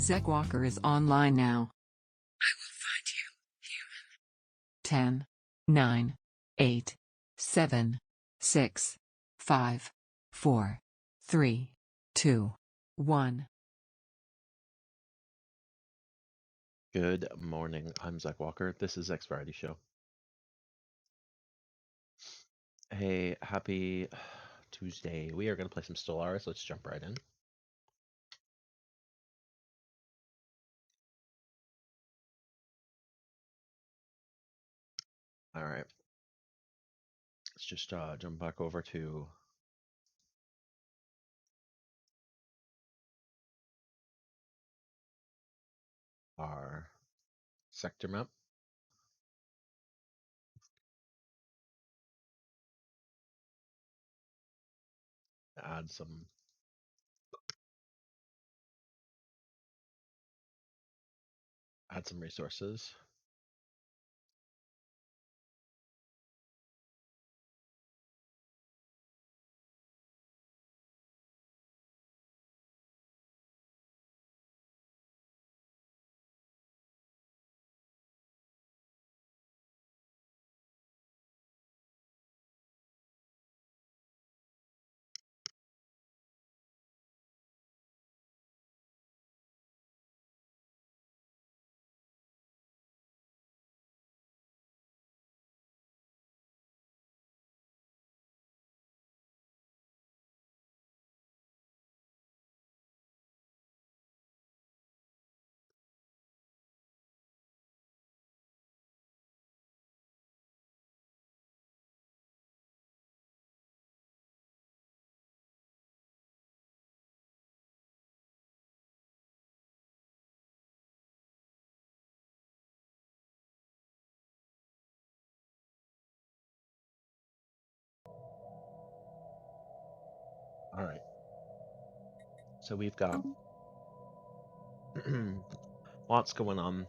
Zek Walker is online now. I will find you, human. 10, 9, 8, 7, 6, 5, 4, 3, 2, 1. Good morning. I'm Zach Walker. This is Zach's Variety Show. Hey, happy Tuesday. We are going to play some Stellaris. Let's jump right in. All right. Let's just jump back over to our sector map. Add some resources. All right. So we've got lots going on.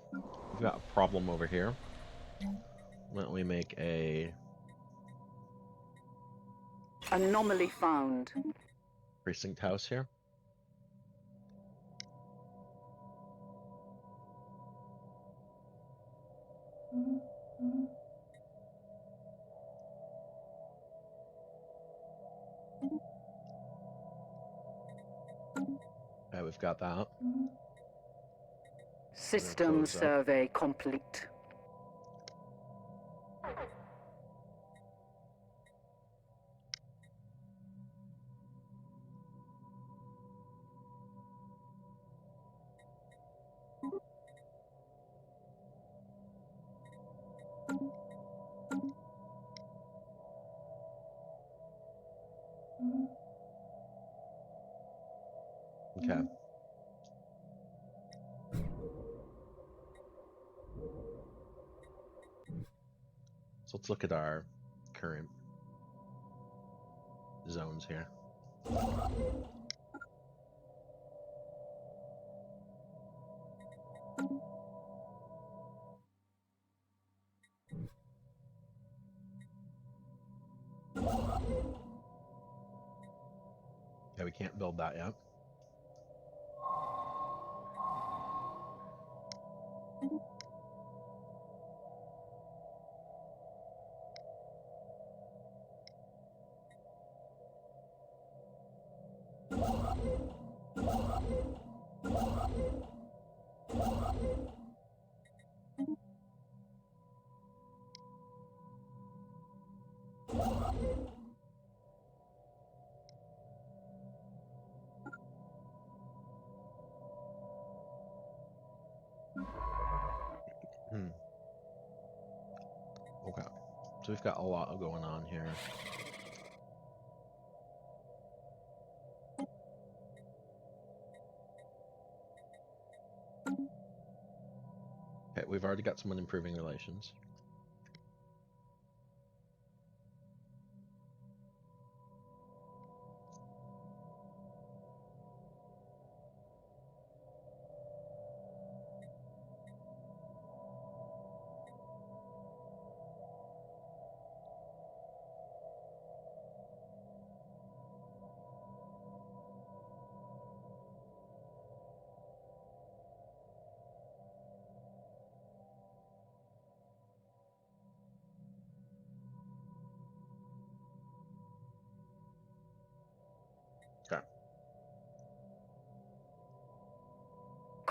We've got a problem over here. Why don't we make a anomaly found. precinct house here? Okay, we've got that. System survey complete. Okay. So let's look at our current zones here. Yeah, we can't build that yet. Okay, so we've got a lot going on here. Okay, we've already got someone improving relations.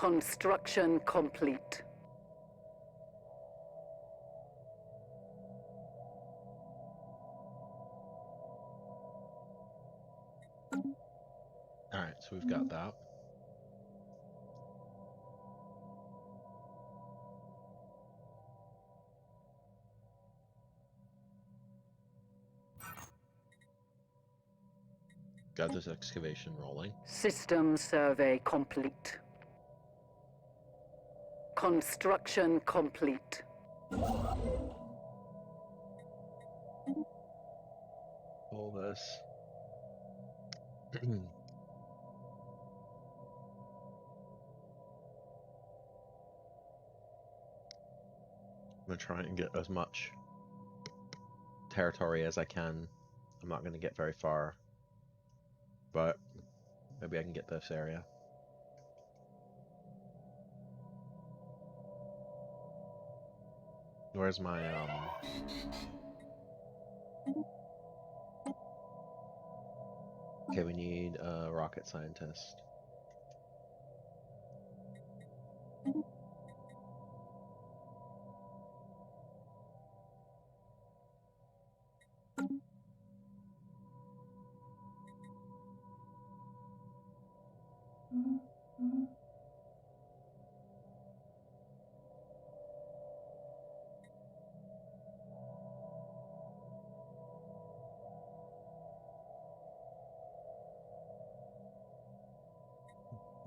Construction complete. Alright, so we've got that. Got this excavation rolling. System survey complete. Construction complete. All this. I'm gonna try and get as much territory as I can. I'm not gonna get very far, but maybe I can get this area. Where's my Okay, we need a rocket scientist.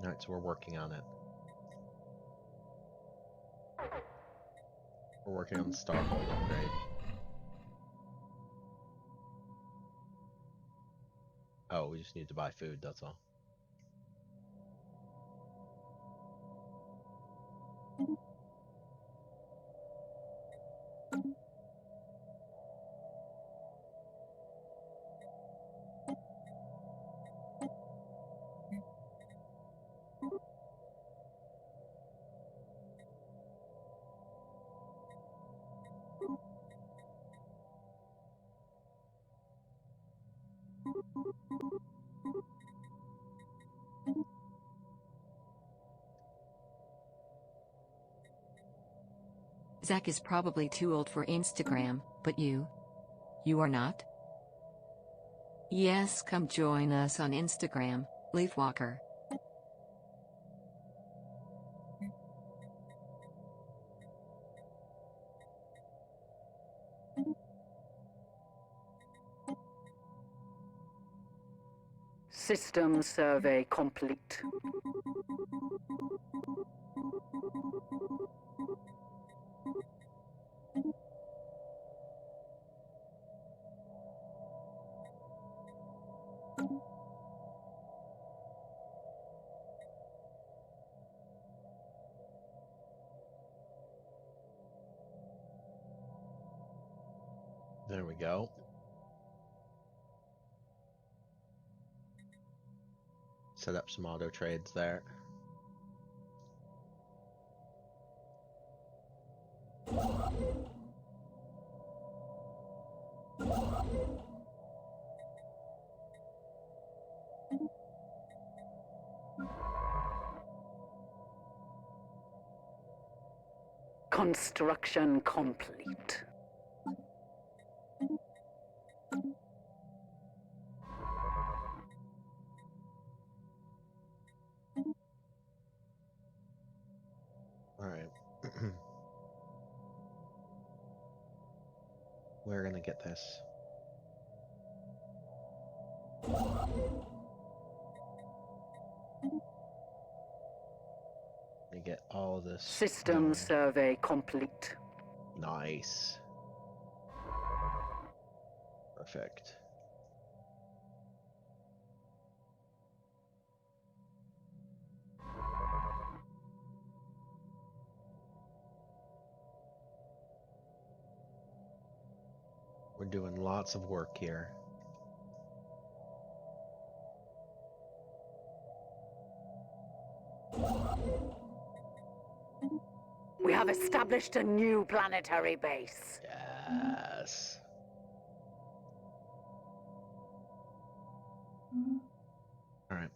Alright, so we're working on it. We're working on the Starhold upgrade. Oh, we just need to buy food, that's all. Zach is probably too old for Instagram, but you are not? Yes, come join us on Instagram, Leafwalker. System survey complete. There we go. Set up some auto trades there. Construction complete. Alright. We're gonna get this. We get all this. System going. survey complete. Nice. Perfect. We're doing lots of work here. We have established a new planetary base. Yes. All right.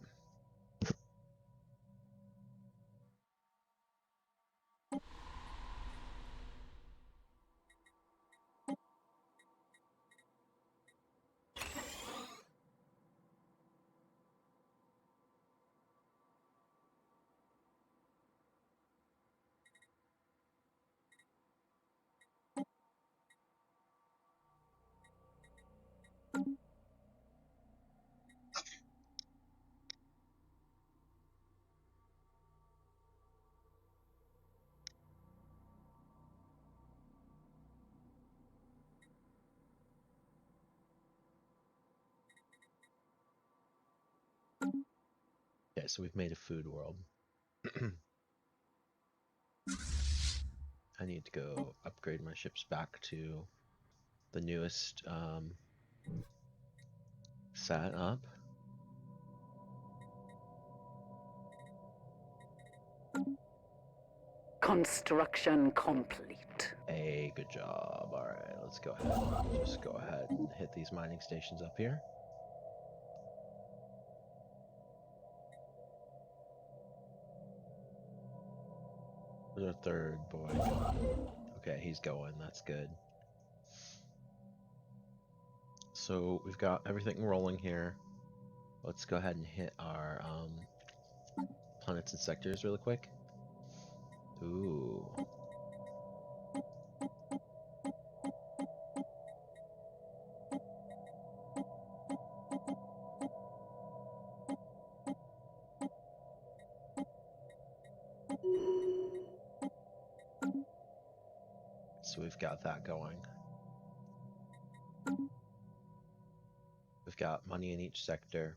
Okay, so we've made a food world. I need to go upgrade my ships back to the newest setup. Construction complete. Hey, good job. All right, let's go ahead. Just go ahead and hit these mining stations up here. Where's our third boy going? Okay, he's going. That's good. So we've got everything rolling here. Let's go ahead and hit our planets and sectors really quick. Ooh. So we've got that going. We've got money in each sector.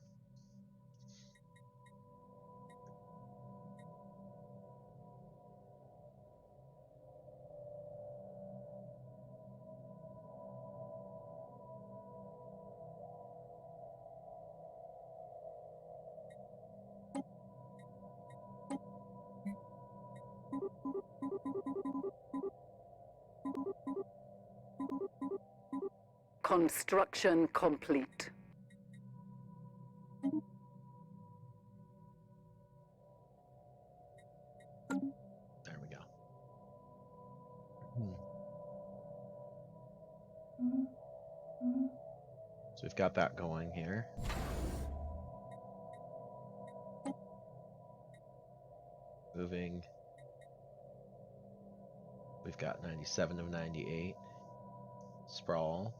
Construction complete. There we go. So we've got that going here. Moving. We've got 97 of 98. Sprawl.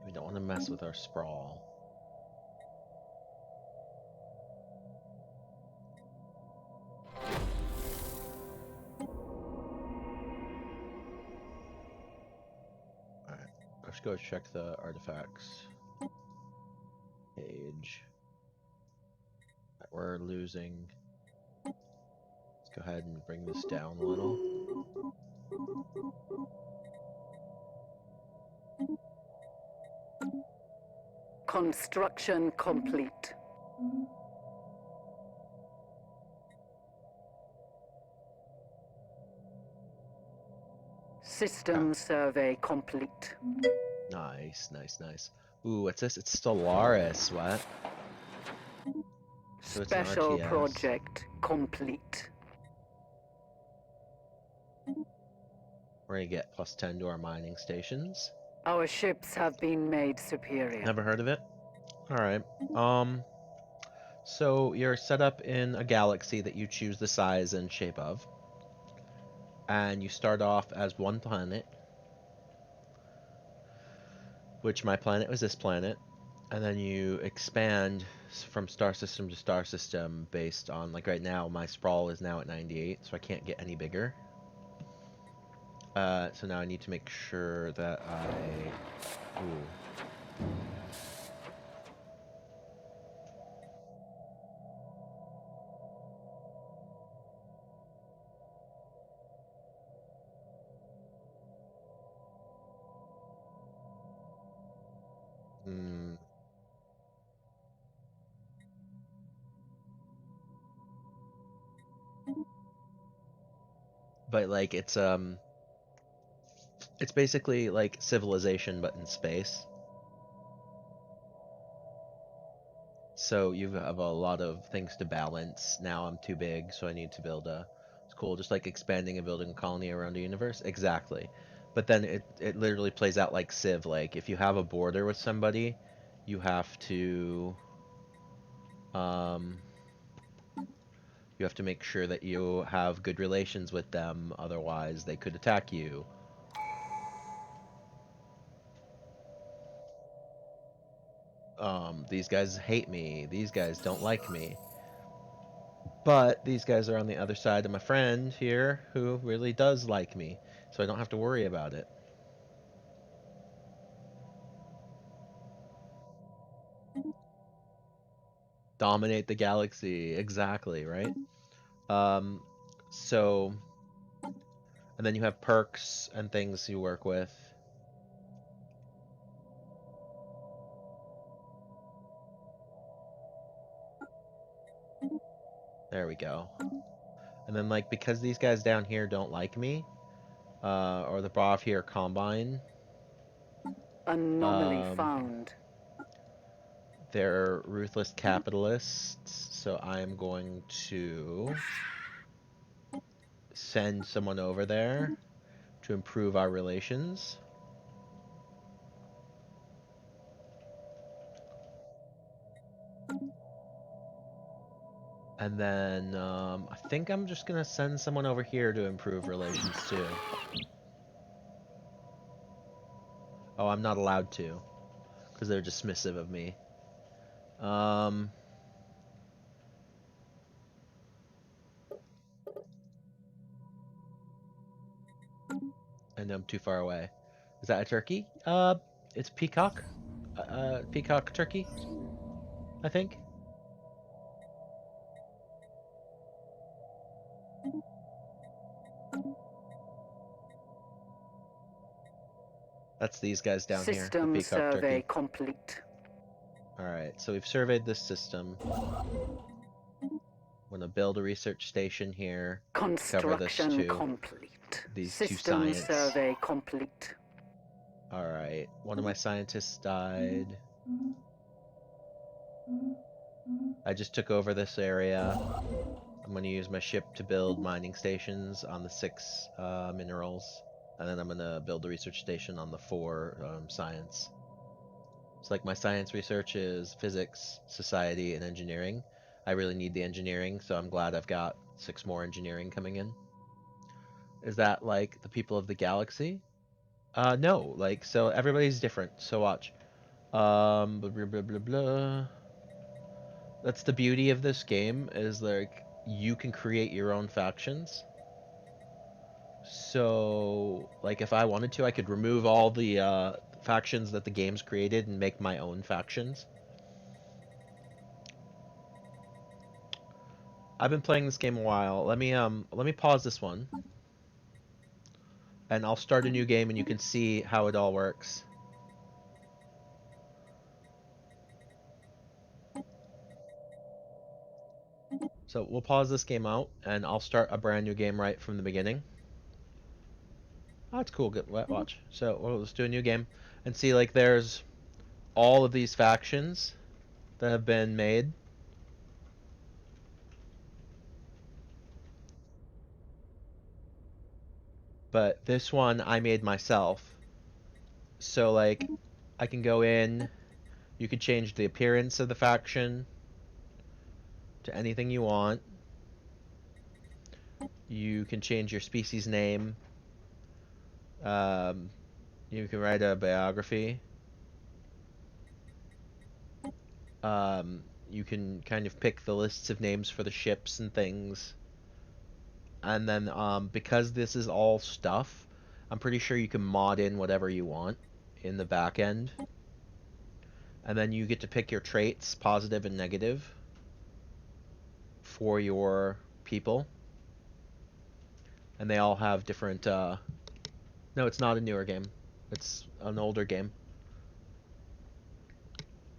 We don't want to mess with our sprawl. Alright, let's go check the artifacts page. We're losing. Let's go ahead and bring this down a little. Construction complete. System survey complete. Nice, nice, nice. Ooh, what's this? It's Stellaris. What? So it's an Special RTS. project complete. We're gonna get +10 to our mining stations. Our ships have been made superior. Never heard of it? Alright. So you're set up in a galaxy that you choose the size and shape of. And you start off as one planet, which my planet was this planet. And then you expand from star system to star system based on, like right now, my sprawl is now at 98, so I can't get any bigger. So now I need to make sure that I... Ooh. But like it's basically like Civilization but in space. So you have a lot of things to balance. Now I'm too big, so I need to build a... It's cool, just like expanding and building a colony around a universe. Exactly. But then it literally plays out like Civ. Like if you have a border with somebody, you have to make sure that you have good relations with them, otherwise they could attack you. these guys hate me, these guys don't like me. But these guys are on the other side of my friend here who really does like me, so I don't have to worry about it. Dominate the galaxy, exactly, right? Um, so, and then you have perks and things you work with. There we go. And then, like, because these guys down here don't like me, or the Brav here combine, Anomaly found. they're ruthless capitalists, so I'm going to send someone over there to improve our relations. And then I think I'm just gonna send someone over here to improve relations too. Oh, I'm not allowed to, because they're dismissive of me. And I'm too far away. Is that a turkey? It's peacock. Peacock turkey, I think. That's these guys down here, the System peacock survey turkey. complete. Alright, so we've surveyed this system. I'm gonna build a research station here. Cover this Construction too. complete. These two System science. survey complete. Alright, one of my scientists died. I just took over this area. I'm going to use my ship to build mining stations on the 6 minerals. And then I'm going to build a research station on the 4 science. It's like my science research is physics, society, and engineering. I really need the engineering, so I'm glad I've got 6 more engineering coming in. Is that like the people of the galaxy? No, like, so everybody's different, so watch. Blah, blah, blah, blah, blah. That's the beauty of this game, is like, you can create your own factions. So, like, if I wanted to, I could remove all the factions that the game's created and make my own factions. I've been playing this game a while. Let me pause this one. And I'll start a new game and you can see how it all works. So we'll pause this game out and I'll start a brand new game right from the beginning. Oh, that's cool. Good. Watch. So let's do a new game and see, like, there's all of these factions that have been made. But this one I made myself. So, like, I can go in, you could change the appearance of the faction to anything you want. You can change your species name. You can write a biography. You can kind of pick the lists of names for the ships and things. And then, because this is all stuff, I'm pretty sure you can mod in whatever you want in the back end. And then you get to pick your traits, positive and negative, for your people. And they all have different, no, it's not a newer game. It's an older game.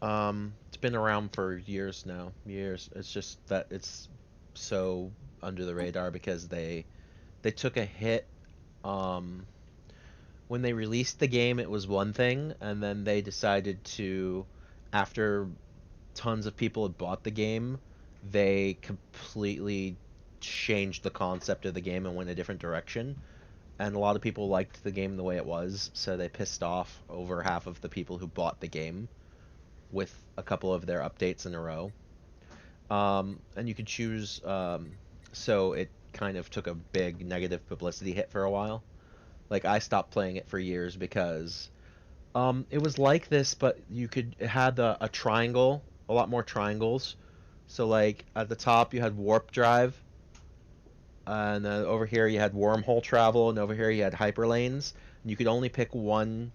It's been around for years now. Years. It's just that it's so under the radar because they took a hit. When they released the game, it was one thing, and then they decided to, after tons of people had bought the game, they completely changed the concept of the game and went a different direction. And a lot of people liked the game the way it was, so they pissed off over half of the people who bought the game with a couple of their updates in a row. And you could choose, so it kind of took a big negative publicity hit for a while. Like, I stopped playing it for years because It was like this, but it had a triangle, a lot more triangles. So like at the top you had warp drive, and then over here you had wormhole travel, and over here you had hyperlanes. And you could only pick one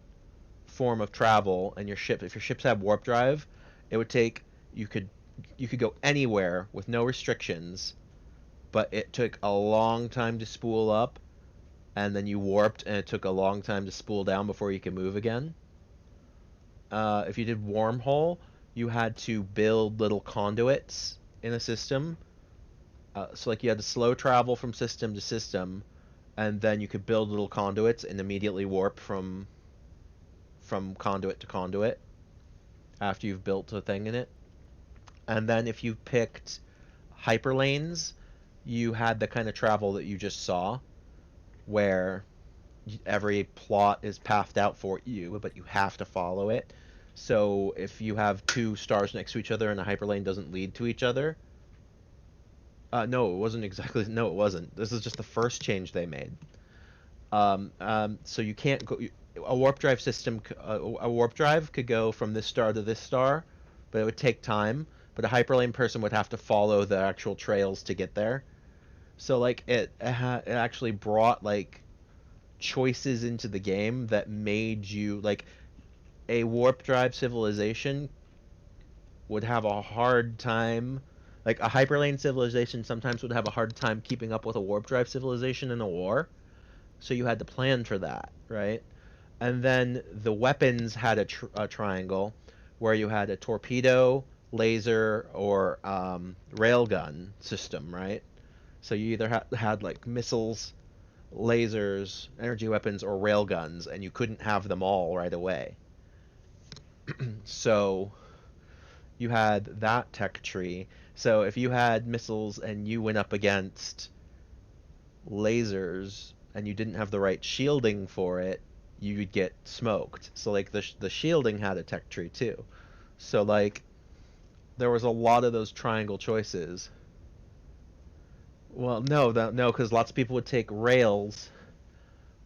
form of travel, and if your ships had warp drive, it would take you could you could go anywhere with no restrictions, but it took a long time to spool up, and then you warped, and it took a long time to spool down before you could move again. If you did wormhole, you had to build little conduits in a system. So like you had to slow travel from system to system, and then you could build little conduits and immediately warp from conduit to conduit after you've built a thing in it. And then if you picked hyperlanes, you had the kind of travel that you just saw, where every plot is pathed out for you, but you have to follow it. So if you have two stars next to each other and a hyperlane doesn't lead to each other, no, it wasn't exactly. No, it wasn't. This is just the first change they made. So you can't go. A warp drive system, a warp drive could go from this star to this star, but it would take time. But a hyperlane person would have to follow the actual trails to get there. So like it actually brought like choices into the game that made you like a warp drive civilization would have a hard time. Like a hyperlane civilization sometimes would have a hard time keeping up with a warp drive civilization in a war. So you had to plan for that, right? And then the weapons had a triangle where you had a torpedo, laser, or railgun system, right? So you either had like missiles, lasers, energy weapons, or railguns, and you couldn't have them all right away. So you had that tech tree. So if you had missiles and you went up against lasers and you didn't have the right shielding for it, you would get smoked. So like the shielding had a tech tree too. So like there was a lot of those triangle choices. Well, no, because lots of people would take rails,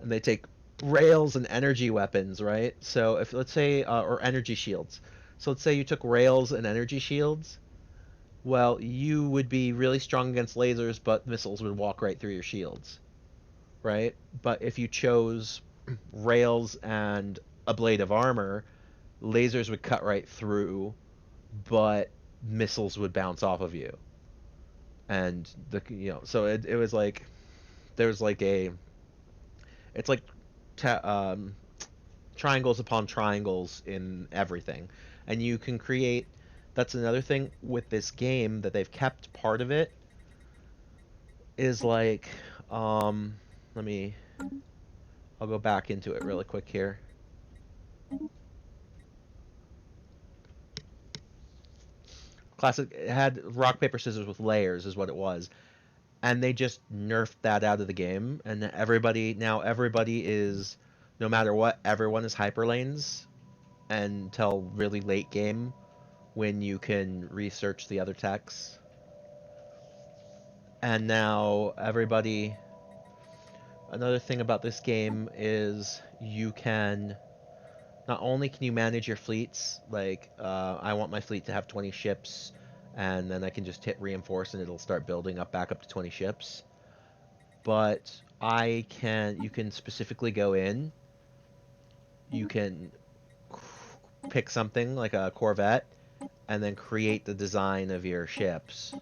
and they take rails and energy weapons, right? So if let's say or energy shields. So let's say you took rails and energy shields. Well, you would be really strong against lasers, but missiles would walk right through your shields, right? But if you chose rails and a blade of armor, lasers would cut right through, but missiles would bounce off of you. And so it was like there's like it's like ta- um, triangles upon triangles in everything, and you can create. That's another thing with this game that they've kept part of it is like, um, let me. I'll go back into it really quick here. Classic, it had rock paper scissors with layers is what it was, and they just nerfed that out of the game, and everybody is, no matter what, everyone is hyperlanes until really late game when you can research the other techs. And now everybody. Another thing about this game is you can not only can you manage your fleets, like I want my fleet to have 20 ships, and then I can just hit reinforce and it'll start building up back up to 20 ships. But you can specifically go in, you can pick something like a Corvette, and then create the design of your ships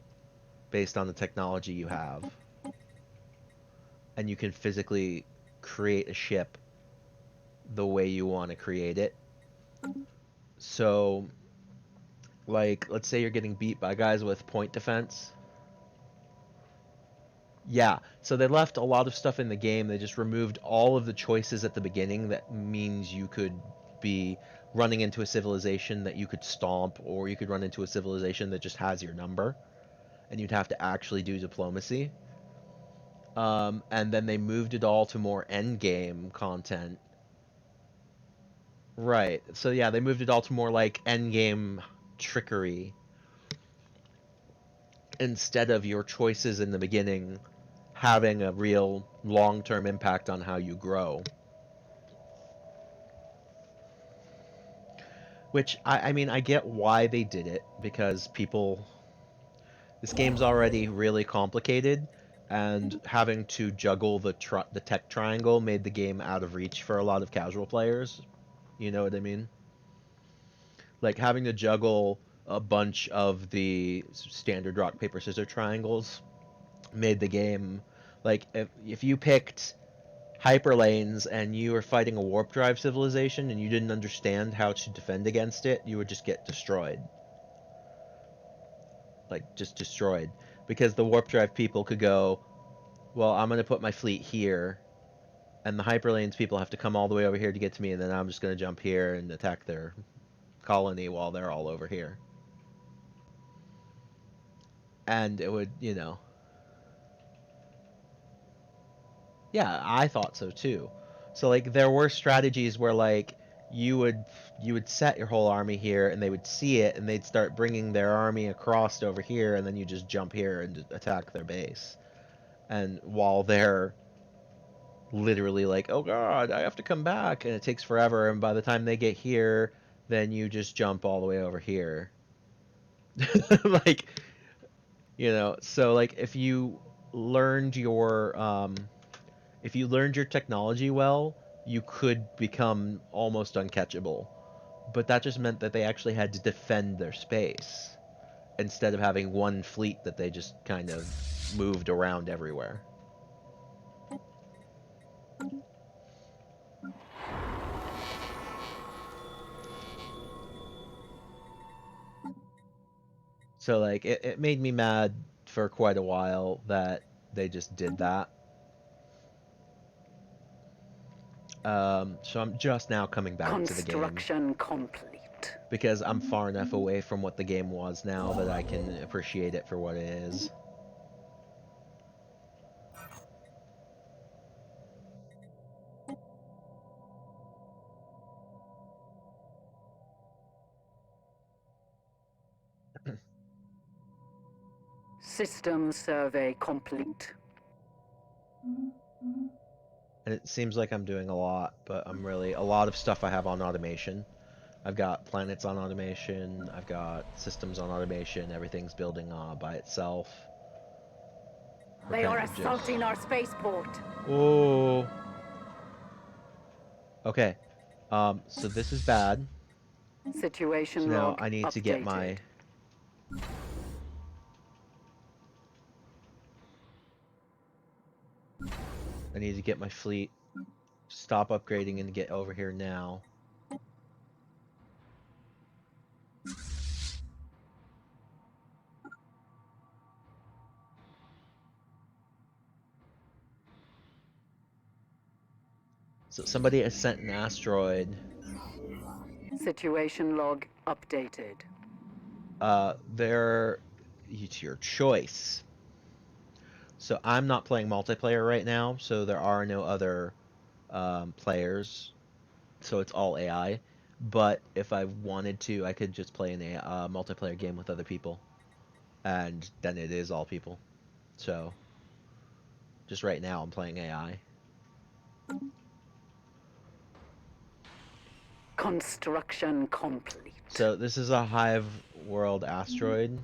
based on the technology you have. And you can physically create a ship the way you want to create it. So, like, let's say you're getting beat by guys with point defense. Yeah, so they left a lot of stuff in the game. They just removed all of the choices at the beginning that means you could be running into a civilization that you could stomp, or you could run into a civilization that just has your number, and you'd have to actually do diplomacy. And then they moved it all to more end game content. Right. So yeah, they moved it all to more like end game trickery instead of your choices in the beginning having a real long-term impact on how you grow. Which, I mean, I get why they did it, because people... This game's already really complicated, and having to juggle the tech triangle made the game out of reach for a lot of casual players. You know what I mean? Like, having to juggle a bunch of the standard rock, paper, scissors triangles made the game... Like, if you picked hyperlanes and you were fighting a warp drive civilization and you didn't understand how to defend against it, you would just get destroyed. Like, just destroyed. Because the warp drive people could go, well, I'm going to put my fleet here, and the hyperlanes people have to come all the way over here to get to me, and then I'm just going to jump here and attack their colony while they're all over here. And it would, you know... Yeah, I thought so too. So, like, there were strategies where, like, you would set your whole army here, and they would see it, and they'd start bringing their army across over here, and then you just jump here and attack their base. And while they're literally like, oh god, I have to come back, and it takes forever, and by the time they get here, then you just jump all the way over here. Like, you know, so, like, if you learned your technology well, you could become almost uncatchable. But that just meant that they actually had to defend their space instead of having one fleet that they just kind of moved around everywhere. So, like, it made me mad for quite a while that they just did that. So I'm just now coming back to the game. Construction complete. Because I'm far enough away from what the game was now that I can appreciate it for what it is. System survey complete. And it seems like I'm doing a lot, but a lot of stuff I have on automation. I've got planets on automation, I've got systems on automation, everything's building by itself. They are assaulting our spaceport. Oh. Okay. So this is bad. Situation So now log I need updated. to get my... I need to get my fleet. Stop upgrading and get over here now. So somebody has sent an asteroid. Situation log updated. It's your choice. So I'm not playing multiplayer right now, so there are no other players. So it's all AI. But if I wanted to, I could just play in a multiplayer game with other people. And then it is all people. So just right now I'm playing AI. Construction complete. So this is a Hive World asteroid.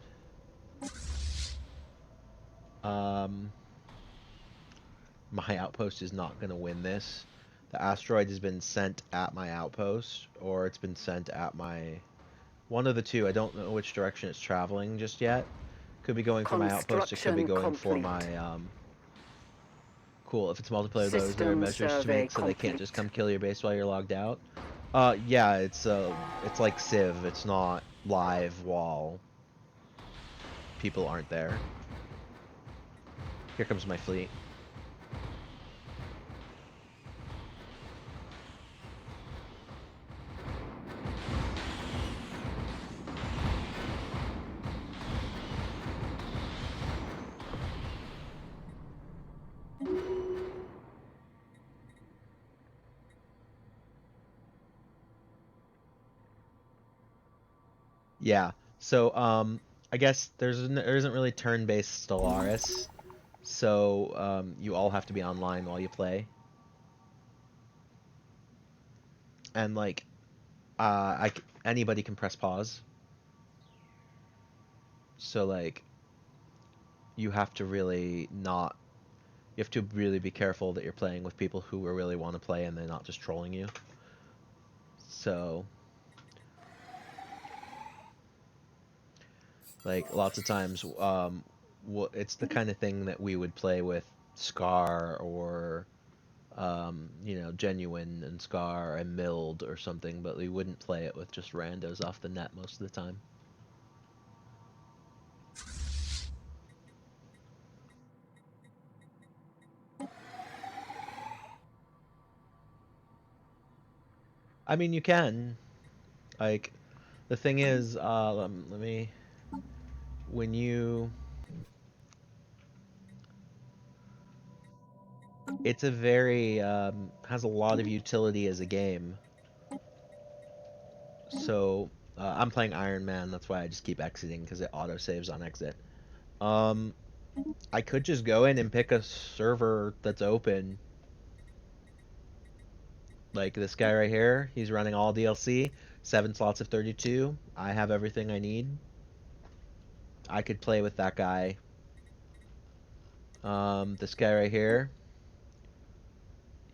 My outpost is not going to win this. The asteroid has been sent at my outpost, or it's been sent at my... One of the two. I don't know which direction it's traveling just yet. Could be going for my outpost, it could be going for my... Cool, if it's multiplayer though, is there measures to make so they can't just come kill your base while you're logged out? Yeah, it's like Civ. It's not live while people aren't there. Here comes my fleet. Yeah, so I guess there isn't really turn-based Stellaris, so you all have to be online while you play. And like, anybody can press pause. So like you have to really not you have to really be careful that you're playing with people who really want to play and they're not just trolling you. So like lots of times it's the kind of thing that we would play with Scar or you know, Genuine and Scar and Mild or something, but we wouldn't play it with just randos off the net most of the time. I mean, you can. Like, the thing is, let me. When you. It's a very. Has a lot of utility as a game. So, I'm playing Iron Man, that's why I just keep exiting, because it auto saves on exit. Um, I could just go in and pick a server that's open. Like this guy right here, he's running all DLC, 7 slots of 32. I have everything I need. I could play with that guy. This guy right here,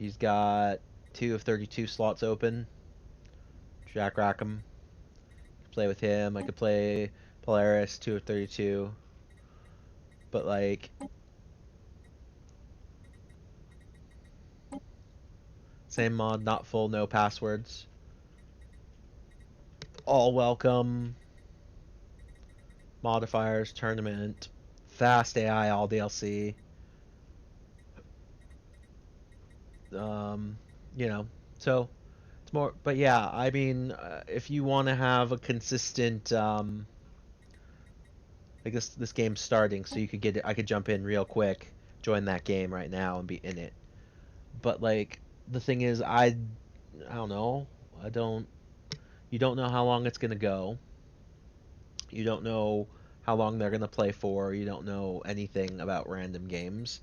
he's got 2 of 32 slots open. Jack Rackham. Play with him. I could play Polaris, 2 of 32. But like, same mod, not full, no passwords. All welcome. Modifiers, tournament, fast AI, all DLC. You know, so it's more, but yeah, I mean, if you want to have a consistent, like this game's starting, so you could get it, I could jump in real quick, join that game right now and be in it. But like, the thing is, I don't know, I don't, you don't know how long it's gonna go. You don't know how long they're gonna play for. You don't know anything about random games.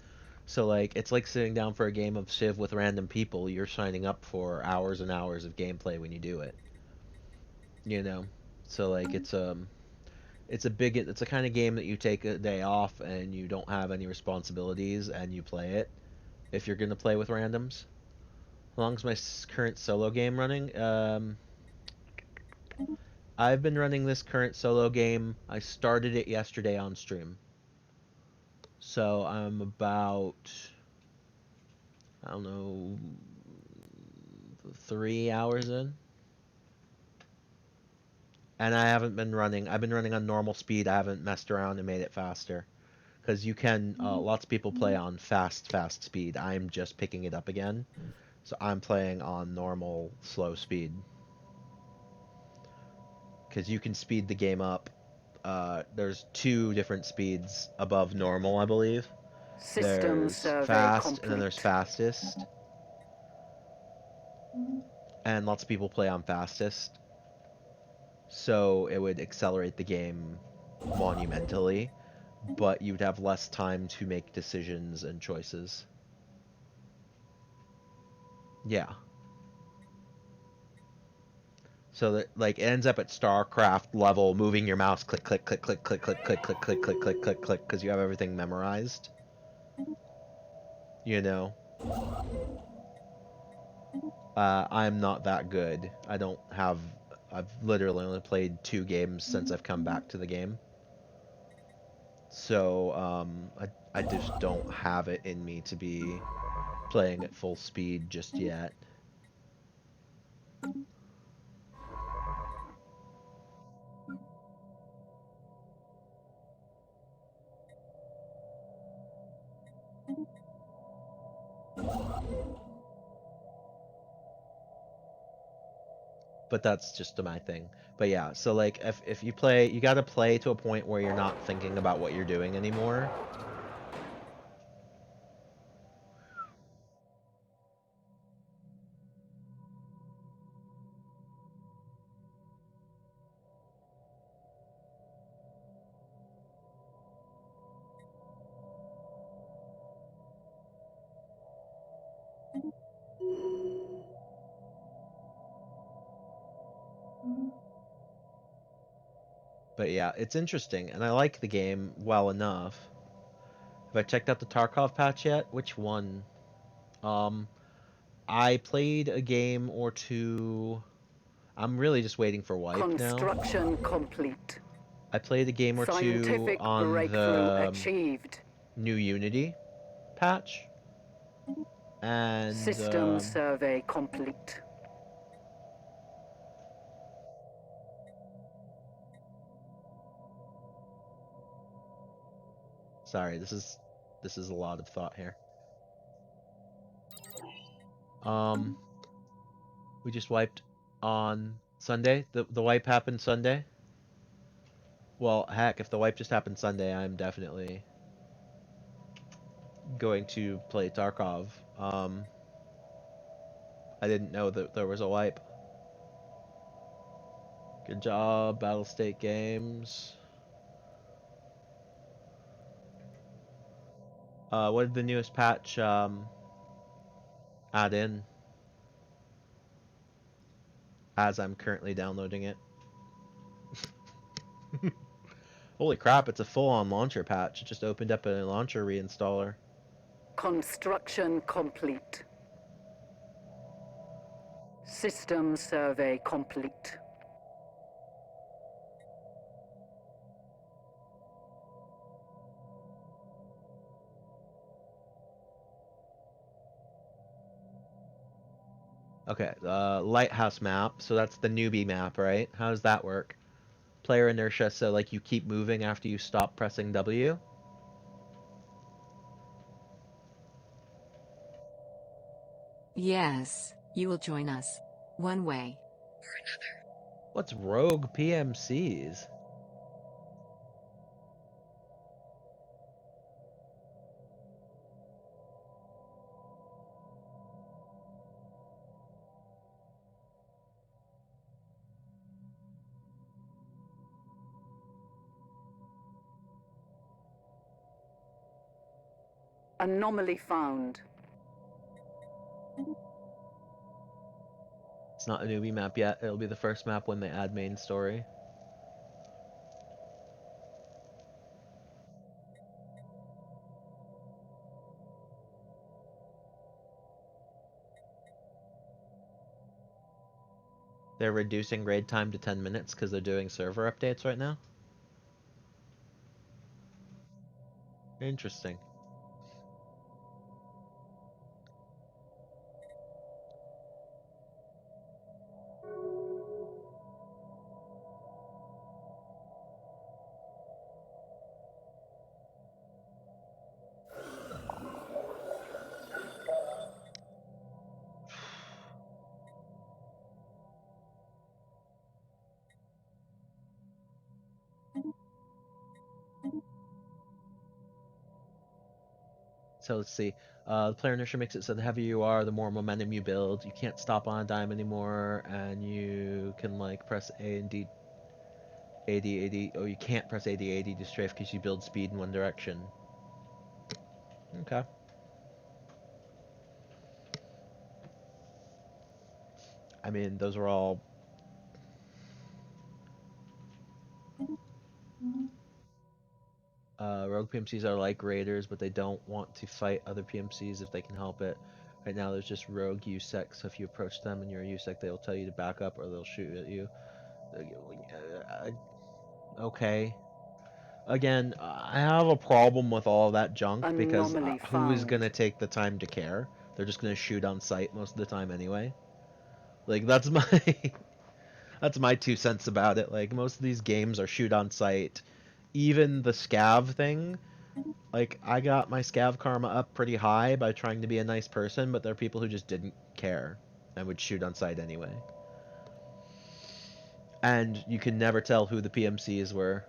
So like it's like sitting down for a game of Civ with random people. You're signing up for hours and hours of gameplay when you do it. You know. So like it's a kind of game that you take a day off and you don't have any responsibilities and you play it if you're gonna play with randoms. As long as my current solo game running, I've been running this current solo game. I started it yesterday on stream. So I'm about, I don't know, 3 hours in. And I haven't been running. I've been running on normal speed. I haven't messed around and made it faster. Because you can, lots of people play on fast speed. I'm just picking it up again. So I'm playing on normal, slow speed. Because you can speed the game up. There's 2 different speeds above normal, I believe. System There's survey fast, and then there's complete. fastest. And lots of people play on fastest. So it would accelerate the game monumentally, but you'd have less time to make decisions and choices. Yeah. So that like it ends up at StarCraft level, moving your mouse, click, click, click, click, click, click, click, click, click, click, click, click, click, because you have everything memorized. You know, I'm not that good. I don't have. I've literally only played 2 games since I've come back to the game. So I just don't have it in me to be playing at full speed just yet. But that's just my thing. But yeah, so like if you play, you got to play to a point where you're not thinking about what you're doing anymore. But yeah, it's interesting, and I like the game well enough. Have I checked out the Tarkov patch yet? Which one? Um, I played a game or two. I'm really just waiting for wipe now. Construction complete. I played a game or two Scientific on breakthrough the achieved. new Unity patch, and System survey complete. sorry, this is a lot of thought here. Um, we just wiped on Sunday. The wipe happened Sunday. Well, heck, if the wipe just happened Sunday, I'm definitely going to play Tarkov. I didn't know that there was a wipe. Good job, Battlestate Games. What did the newest patch add in? As I'm currently downloading it. Holy crap, it's a full-on launcher patch. It just opened up a launcher reinstaller. Construction complete. System survey complete. Okay, lighthouse map. So that's the newbie map, right? How does that work? Player inertia, so like you keep moving after you stop pressing W? Yes, you will join us. One way. What's rogue PMCs? Anomaly found. It's not a newbie map yet. It'll be the first map when they add main story. They're reducing raid time to 10 minutes because they're doing server updates right now. Interesting. So let's see. The player inertia makes it so the heavier you are, the more momentum you build. You can't stop on a dime anymore, and you can like press A and D, AD. Oh, you can't press AD to strafe because you build speed in one direction. Okay. I mean, those are all. Rogue PMCs are like raiders, but they don't want to fight other PMCs if they can help it. Right now, there's just rogue USEC, so if you approach them and you're a USEC, they will tell you to back up or they'll shoot at you. Okay. Again, I have a problem with all that junk because Anomaly who is found. gonna take the time to care? They're just gonna shoot on sight most of the time anyway. Like that's my that's my 2 cents about it. Like most of these games are shoot on sight. Even the scav thing, like I got my scav karma up pretty high by trying to be a nice person, but there are people who just didn't care and would shoot on sight anyway. And you can never tell who the PMCs were.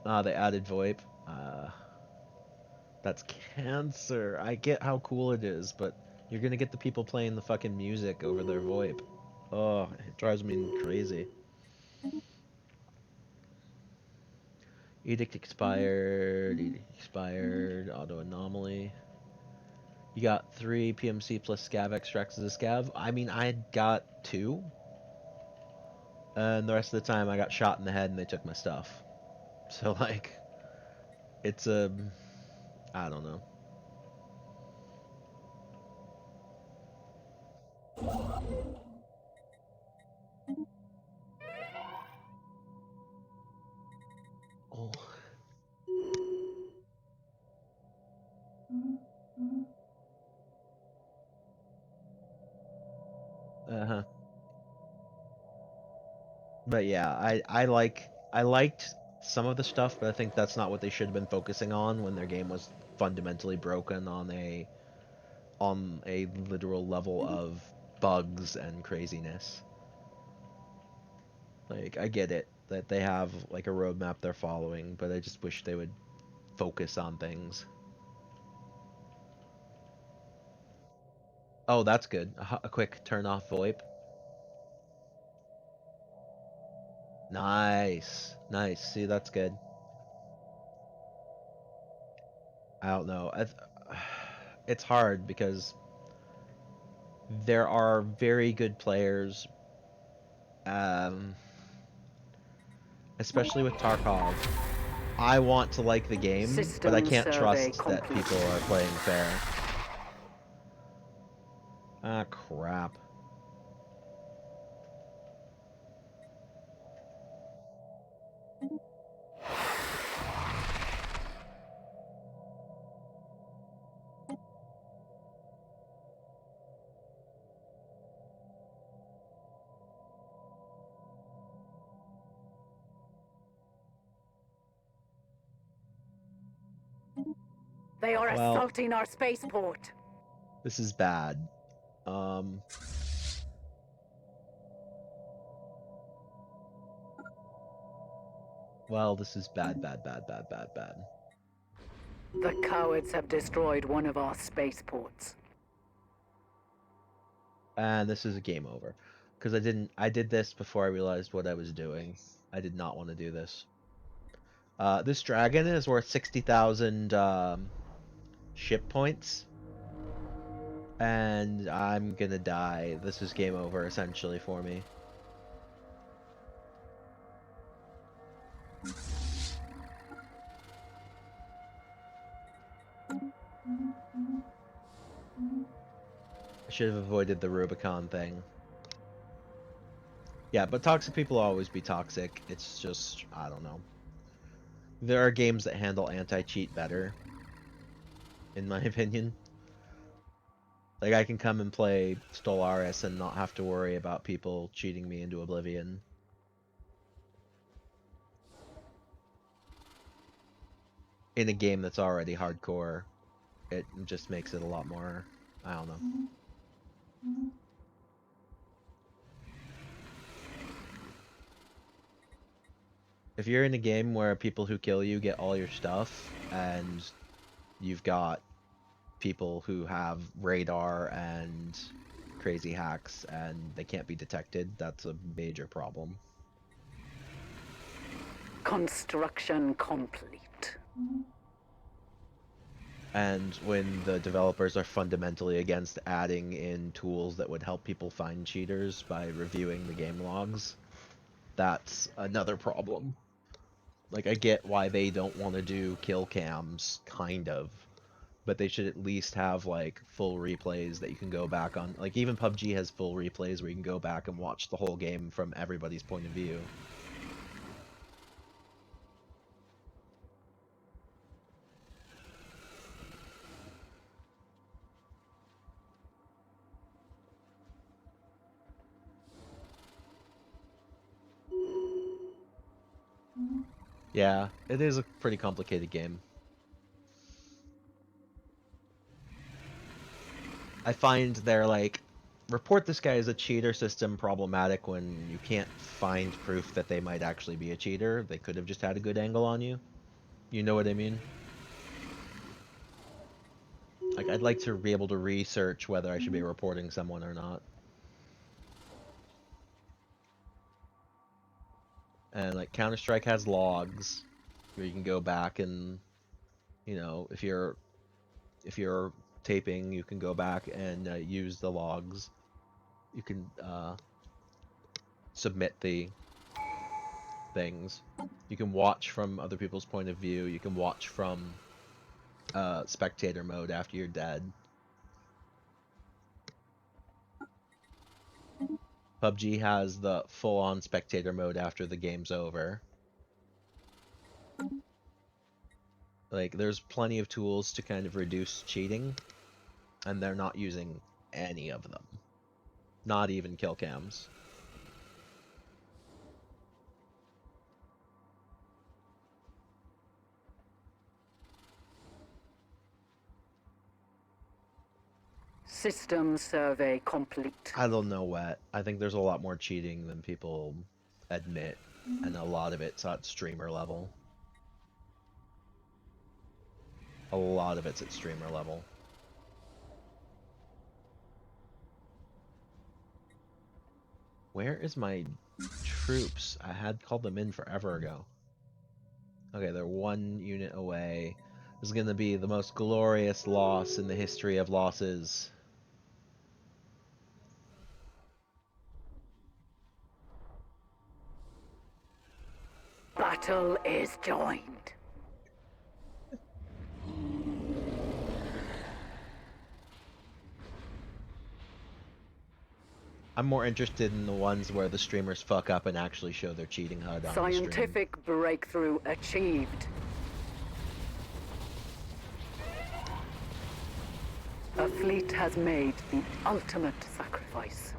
Ah, they added VoIP. That's cancer. I get how cool it is, but you're gonna get the people playing the fucking music over their VoIP. Oh, it drives me crazy. Edict expired. Edict expired. Auto anomaly. You got 3 PMC plus scav extracts as a scav. I mean, I got 2. And the rest of the time I got shot in the head and they took my stuff. So like, it's a, I don't know. Oh. Uh-huh. But yeah, I liked some of the stuff, but I think that's not what they should have been focusing on when their game was fundamentally broken on a literal level of bugs and craziness. Like, I get it that they have like a roadmap they're following, but I just wish they would focus on things. Oh, that's good. A quick turn off VoIP. Nice. Nice. See, that's good. I don't know. It's hard because there are very good players, um, especially with Tarkov. I want to like the game, but I System can't survey trust that complete. people are playing fair. Ah, crap. They are Well, assaulting our spaceport. this is bad. Um, well, this is bad, bad, bad, bad, bad, bad. The cowards have destroyed one of our spaceports. And this is a game over. Because I did this before I realized what I was doing. I did not want to do this. This dragon is worth 60,000 ship points. And I'm gonna die. This is game over, essentially, for me. I should have avoided the Rubicon thing. Yeah, but toxic people will always be toxic. It's just, I don't know. There are games that handle anti-cheat better, in my opinion. Like, I can come and play Stellaris and not have to worry about people cheating me into oblivion. In a game that's already hardcore, it just makes it a lot more, I don't know. If you're in a game where people who kill you get all your stuff, and you've got people who have radar and crazy hacks and they can't be detected, that's a major problem. Construction complete. And when the developers are fundamentally against adding in tools that would help people find cheaters by reviewing the game logs, that's another problem. Like, I get why they don't want to do kill cams, kind of, but they should at least have, like, full replays that you can go back on. Like, even PUBG has full replays where you can go back and watch the whole game from everybody's point of view. Yeah, it is a pretty complicated game. I find they're like, report this guy as a cheater system problematic when you can't find proof that they might actually be a cheater. They could have just had a good angle on you. You know what I mean? Like, I'd like to be able to research whether I should be reporting someone or not. And like Counter-Strike has logs where you can go back and, you know, if you're taping, you can go back and use the logs. You can submit the things. You can watch from other people's point of view. You can watch from spectator mode after you're dead. PUBG has the full-on spectator mode after the game's over. Like, there's plenty of tools to kind of reduce cheating, and they're not using any of them. Not even kill cams. System survey complete. I don't know what. I think there's a lot more cheating than people admit, and a lot of it's at streamer level. A lot of it's at streamer level. Where is my troops? I had called them in forever ago. Okay, they're 1 unit away. This is gonna be the most glorious loss in the history of losses. Battle is joined. I'm more interested in the ones where the streamers fuck up and actually show their cheating HUD on the stream. Scientific breakthrough achieved. A fleet has made the ultimate sacrifice.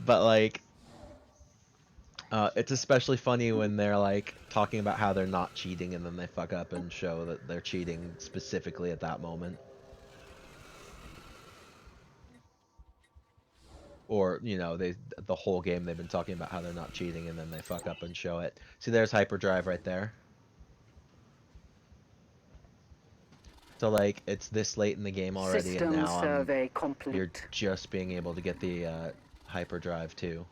But like, it's especially funny when they're like talking about how they're not cheating and then they fuck up and show that they're cheating specifically at that moment. Or, you know, the whole game they've been talking about how they're not cheating and then they fuck up and show it. See, there's hyperdrive right there. So like, it's this late in the game already, System and now survey complete. you're just being able to get the hyperdrive too.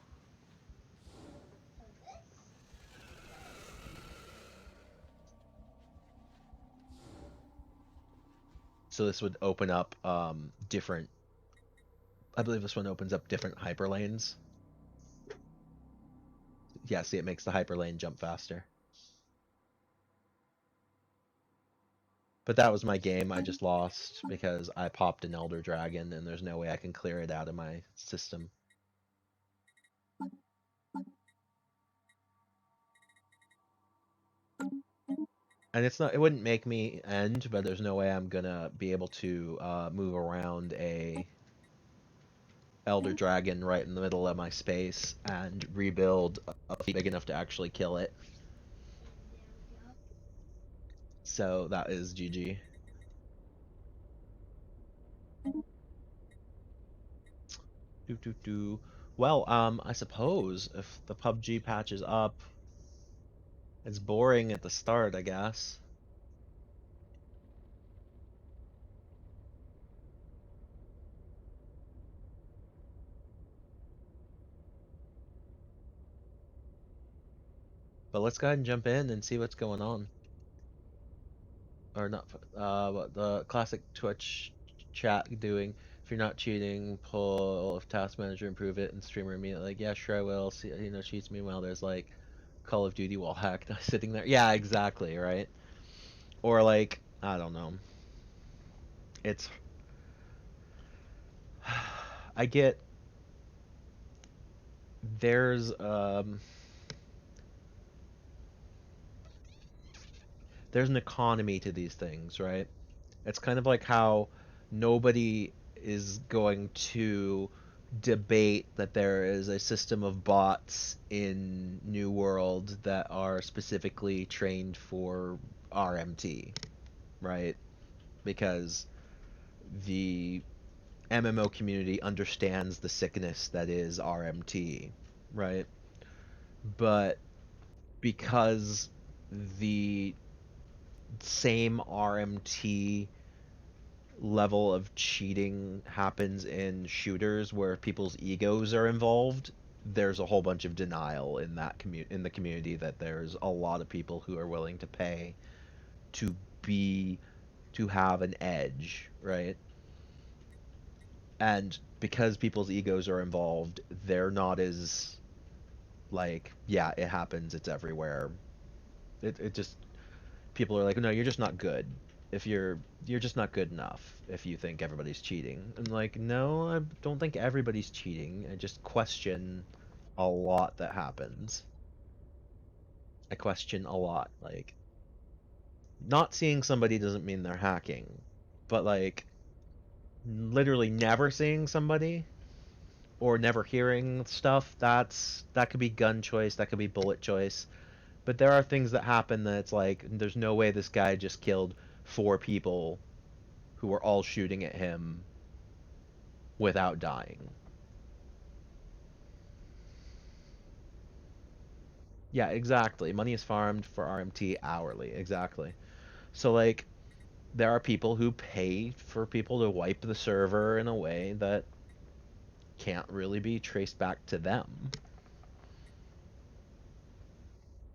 So this would open up different. I believe this one opens up different hyperlanes. Yeah, see, it makes the hyperlane jump faster. But that was my game. I just lost because I popped an Elder Dragon and there's no way I can clear it out of my system. And it wouldn't make me end, but there's no way I'm gonna be able to move around a Elder Dragon right in the middle of my space and rebuild a fleet big enough to actually kill it. So that is GG. Well, I suppose if the PUBG patches up, it's boring at the start, I guess. But let's go ahead and jump in and see what's going on. Or not, what the classic Twitch chat doing. If you're not cheating, pull if task manager, improve it, and streamer immediately. Like, yeah, sure I will. See, you know, cheats. Meanwhile, there's like Call of Duty wall hack sitting there. Yeah, exactly, right? Or like, I don't know. It's I get there's an economy to these things, right? It's kind of like how nobody is going to debate that there is a system of bots in New World that are specifically trained for RMT, right? Because the MMO community understands the sickness that is RMT, right? But because the same RMT level of cheating happens in shooters where people's egos are involved, there's a whole bunch of denial in that in the community that there's a lot of people who are willing to pay to be to have an edge, right? And because people's egos are involved, they're not as like, yeah, it happens, it's everywhere. It just people are like, no, you're just not good. If you're just not good enough if you think everybody's cheating. And like, no, I don't think everybody's cheating. I just question a lot that happens. I question a lot. Like, not seeing somebody doesn't mean they're hacking, but like literally never seeing somebody or never hearing stuff, that could be gun choice, that could be bullet choice. But there are things that happen that it's like there's no way this guy just killed 4 people who were all shooting at him without dying. Yeah, exactly. Money is farmed for RMT hourly. Exactly. So like there are people who pay for people to wipe the server in a way that can't really be traced back to them.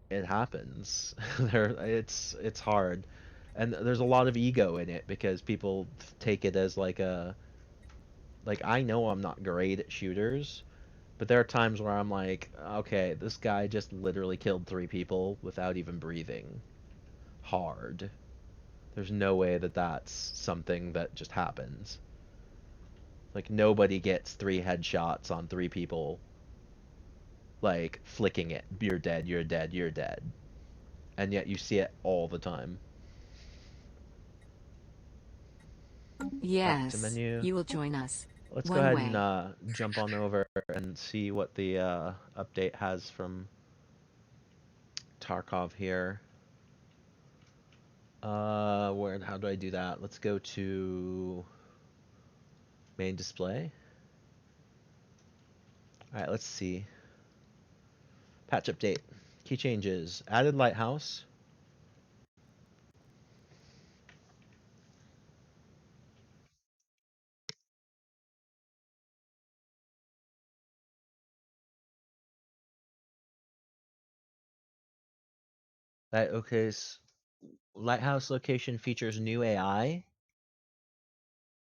It happens. It's hard. And there's a lot of ego in it because people take it as like a like I know I'm not great at shooters, but there are times where I'm like, okay, this guy just literally killed 3 people without even breathing. Hard. There's no way that that's something that just happens. Like nobody gets 3 headshots on 3 people like flicking it. You're dead, you're dead, you're dead. And yet you see it all the time. Back to Yes, menu. you will join us. Let's go One ahead and way. jump on over and see what the update has from Tarkov here. Where how do I do that? Let's go to main display. All right, let's see. Patch update. Key changes. Added lighthouse. That okay. Lighthouse location features new AI.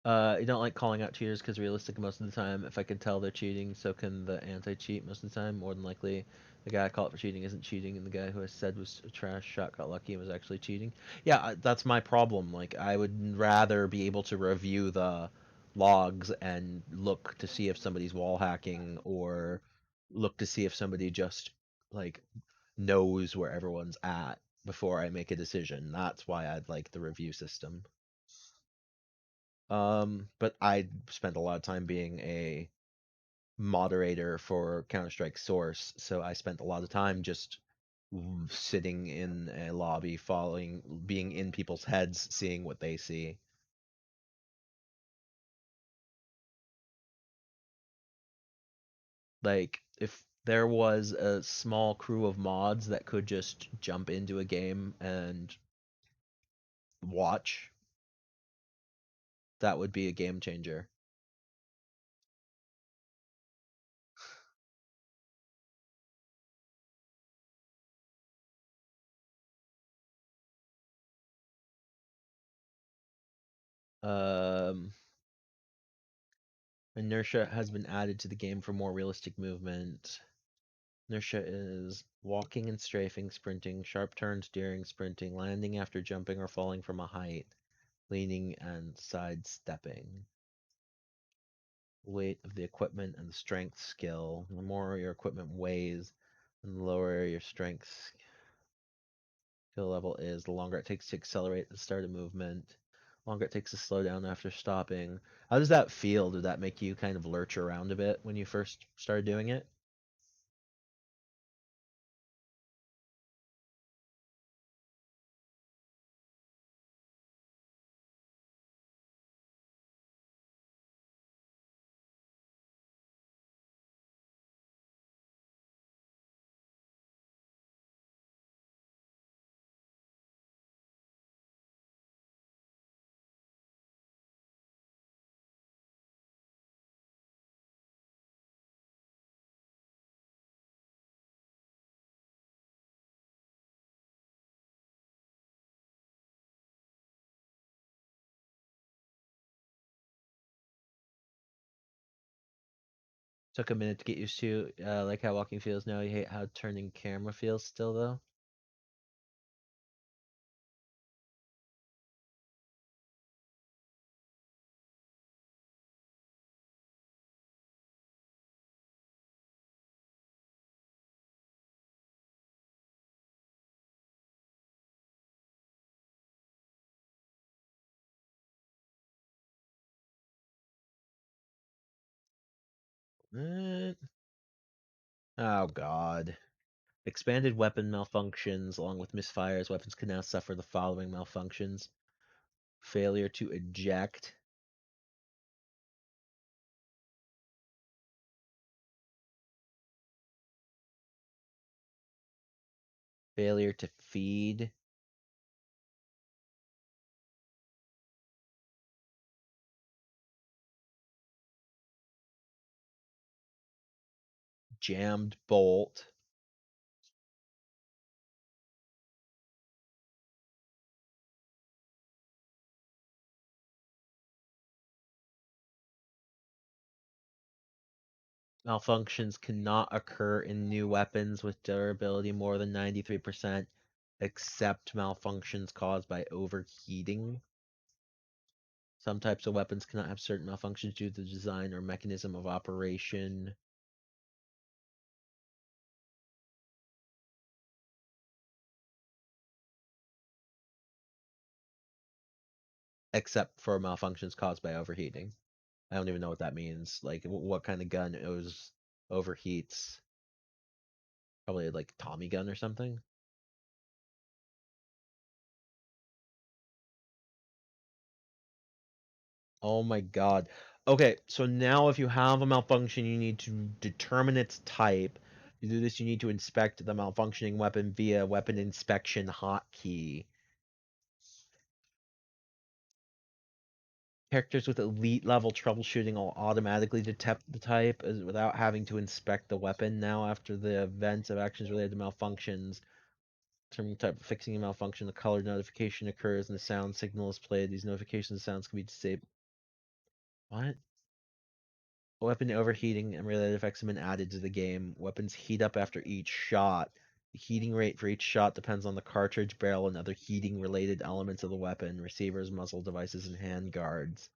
I don't like calling out cheaters because realistic most of the time. If I can tell they're cheating, so can the anti-cheat most of the time. More than likely, the guy I call it for cheating isn't cheating, and the guy who I said was a trash shot got lucky and was actually cheating. Yeah, that's my problem. Like, I would rather be able to review the logs and look to see if somebody's wall hacking or look to see if somebody just like knows where everyone's at before I make a decision. That's why I'd like the review system. But I spent a lot of time being a moderator for Counter-Strike Source, so I spent a lot of time just sitting in a lobby, following, being in people's heads, seeing what they see. Like, if there was a small crew of mods that could just jump into a game and watch, that would be a game changer. Um, Inertia has been added to the game for more realistic movement. Inertia is walking and strafing, sprinting, sharp turns during sprinting, landing after jumping or falling from a height, leaning and sidestepping. Weight of the equipment and the strength skill. The more your equipment weighs, and the lower your strength skill level is, the longer it takes to accelerate the start of movement. The longer it takes to slow down after stopping. How does that feel? Did that make you kind of lurch around a bit when you first started doing it? Took a minute to get used to. Like how walking feels now. You hate how turning camera feels still though. What? Oh god. Expanded weapon malfunctions along with misfires. Weapons can now suffer the following malfunctions. Failure to eject. Failure to feed. Jammed bolt. Malfunctions cannot occur in new weapons with durability more than 93%, except malfunctions caused by overheating. Some types of weapons cannot have certain malfunctions due to the design or mechanism of operation. Except for malfunctions caused by overheating. I don't even know what that means. Like, what kind of gun overheats? Probably like Tommy gun or something. Oh my god. Okay, so now if you have a malfunction, you need to determine its type. To do this, you need to inspect the malfunctioning weapon via weapon inspection hotkey. Characters with elite level troubleshooting will automatically detect the type without having to inspect the weapon. Now, after the event of actions related to malfunctions, determining type of fixing a malfunction, the color notification occurs and the sound signal is played. These notifications sounds can be disabled. What? Weapon overheating and related effects have been added to the game. Weapons heat up after each shot. The heating rate for each shot depends on the cartridge, barrel, and other heating related elements of the weapon, receivers, muzzle devices, and hand guards.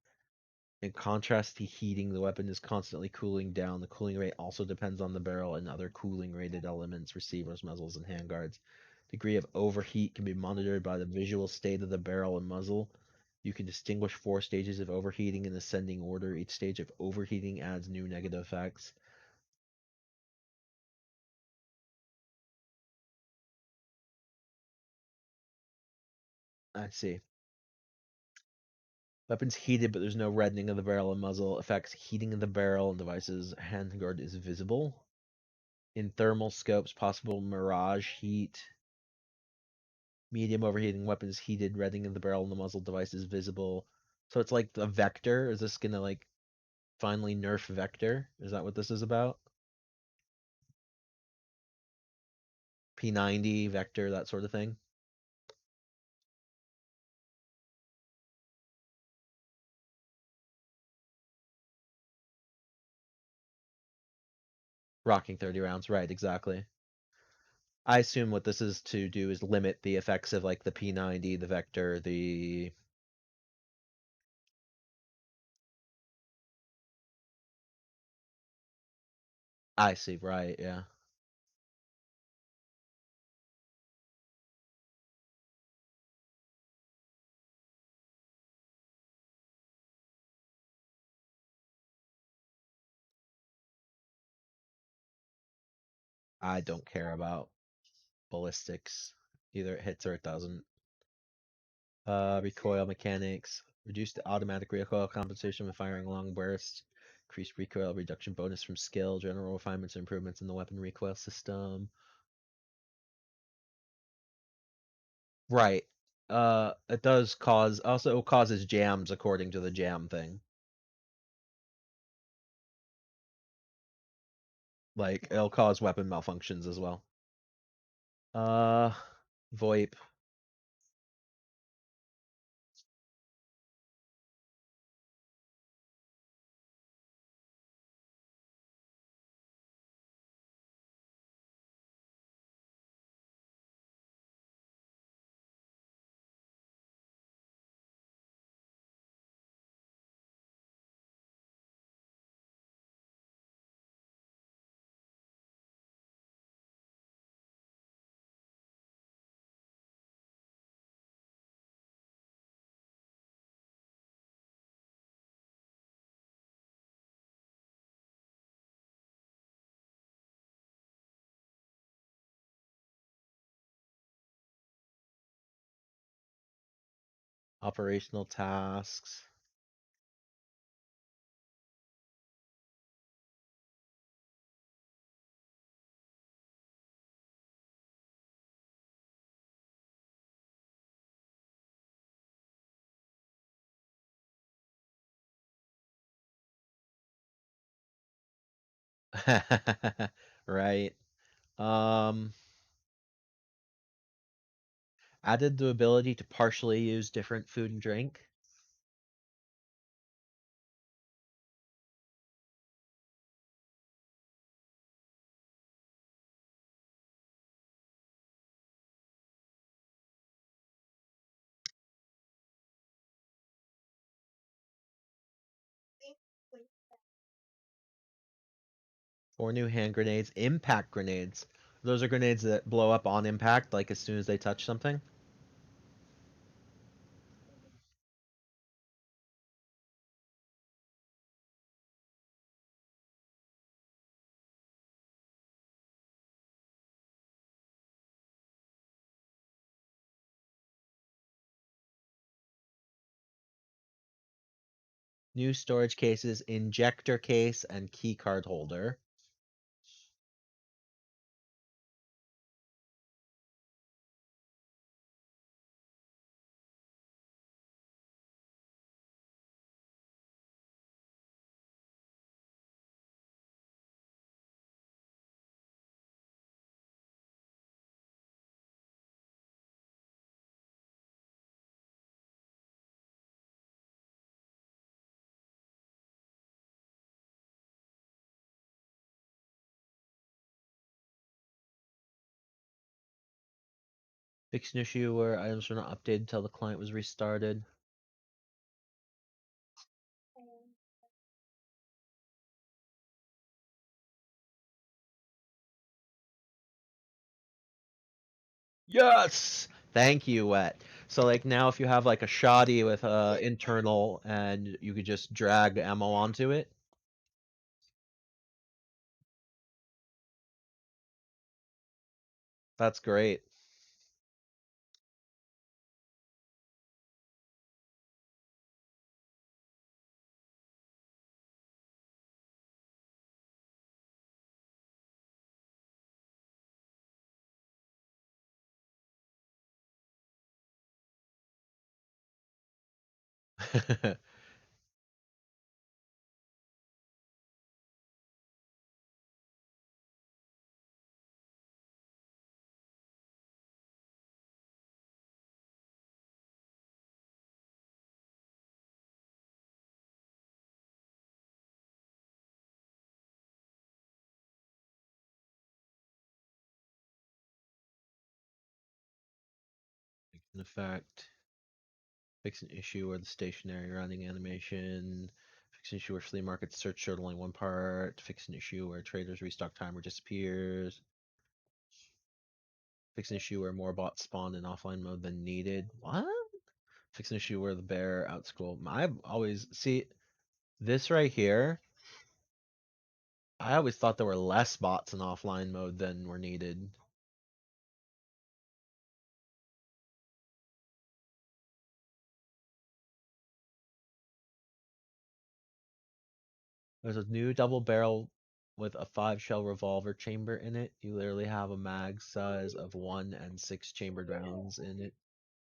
In contrast to heating, the weapon is constantly cooling down. The cooling rate also depends on the barrel and other cooling rated elements, receivers, muzzles, and handguards. Degree of overheat can be monitored by the visual state of the barrel and muzzle. You can distinguish 4 stages of overheating in ascending order. Each stage of overheating adds new negative effects. I see. Weapons heated, but there's no reddening of the barrel and muzzle. Effects heating of the barrel and devices. Handguard is visible. In thermal scopes, possible mirage heat. Medium overheating weapons heated, reddening of the barrel and the muzzle device is visible. So it's like a vector. Is this gonna like finally nerf vector? Is that what this is about? P90 vector, that sort of thing. Rocking 30 rounds, right? Exactly. I assume what this is to do is limit the effects of like the P90, the vector, the I see, right, yeah. I don't care about ballistics. Either it hits or it doesn't. Recoil mechanics. Reduced automatic recoil compensation when firing long bursts. Increased recoil reduction bonus from skill. General refinements and improvements in the weapon recoil system. Right. It does cause, also causes jams according to the jam thing. Like, it'll cause weapon malfunctions as well. Uh, VoIP. Operational tasks. Right. Um, Added the ability to partially use different food and drink. Four new hand grenades. Impact grenades. Those are grenades that blow up on impact, like as soon as they touch something. New storage cases, injector case, and key card holder. Fix an issue where items were not updated until the client was restarted. Yes! Thank you, Wet. So like now if you have like a shoddy with internal and you could just drag ammo onto it. That's great. In effect. Fix an issue where the stationary running animation. Fix an issue where flea markets search showed only one part. Fix an issue where traders restock timer disappears. Fix an issue where more bots spawn in offline mode than needed. What? Fix an issue where the bear outschool. I've always see this right here. I always thought there were less bots in offline mode than were needed. There's a new double barrel with a 5-shell revolver chamber in it. You literally have a mag size of 1 and 6 chambered rounds in it.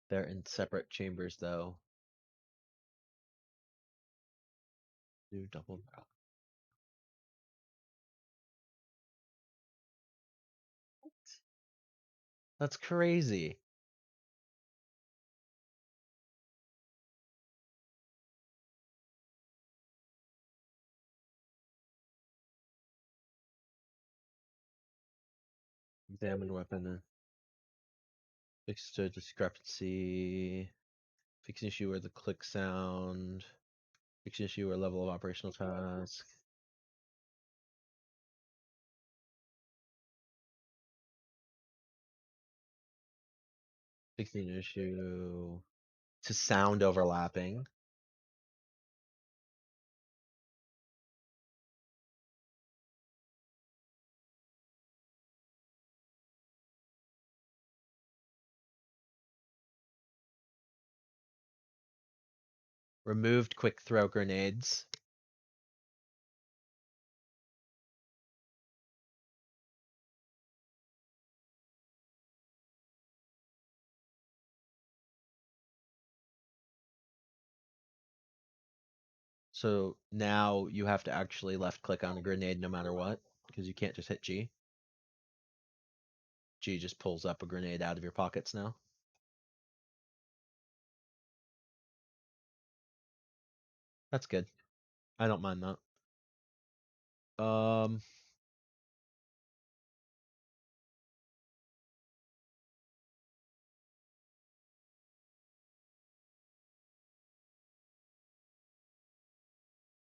They're in separate chambers though. New double barrel. That's crazy. Examine weapon. Fix to discrepancy. Fix an issue where the click sound. Fix an issue where level of operational task. Fix an issue to sound overlapping. Removed quick throw grenades. So now you have to actually left click on a grenade no matter what, because you can't just hit G. G just pulls up a grenade out of your pockets now. That's good. I don't mind that.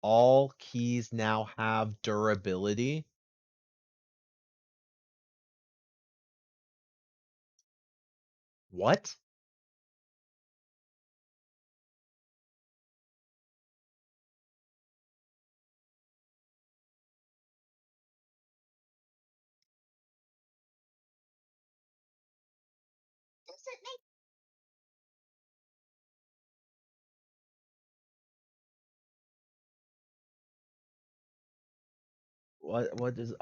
All keys now have durability. What? What does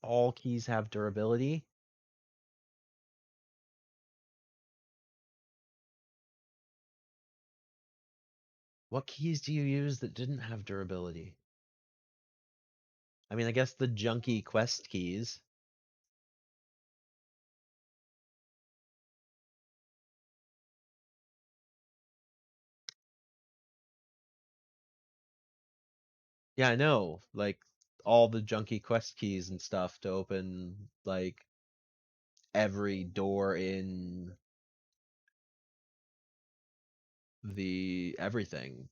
all keys have durability? What keys do you use that didn't have durability? I mean, I guess the junky quest keys. Yeah, I know. Like all the junky quest keys and stuff to open like every door in the everything.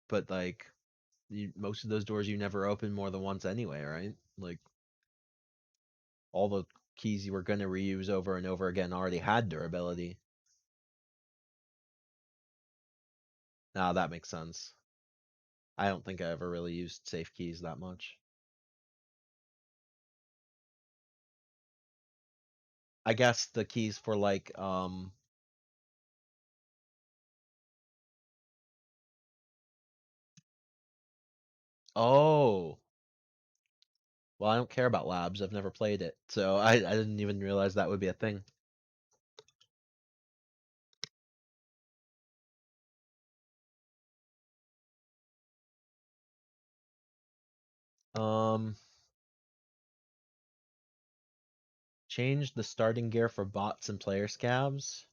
But like most of those doors you never open more than once anyway, right? Like all the keys you were going to reuse over and over again already had durability. Now that makes sense. I don't think I ever really used safe keys that much. I guess the keys for like oh, well, I don't care about labs. I've never played it. So I didn't even realize that would be a thing. Um Change the starting gear for bots and player scabs.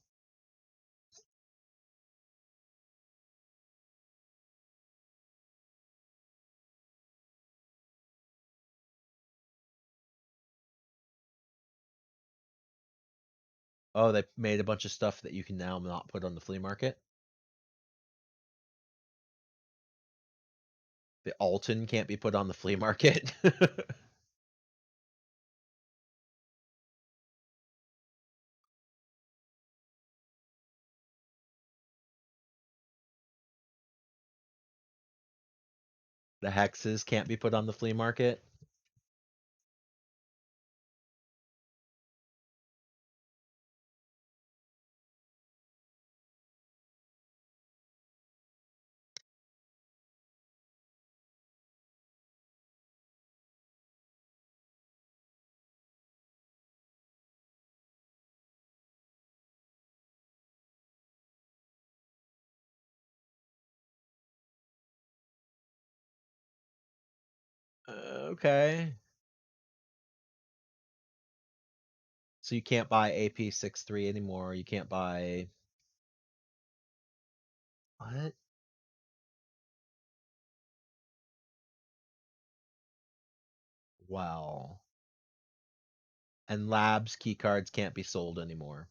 Oh, they made a bunch of stuff that you can now not put on the flea market. The Alton can't be put on the flea market. The hexes can't be put on the flea market. Okay. So you can't buy AP63 anymore. You can't buy what? Wow. And labs keycards can't be sold anymore.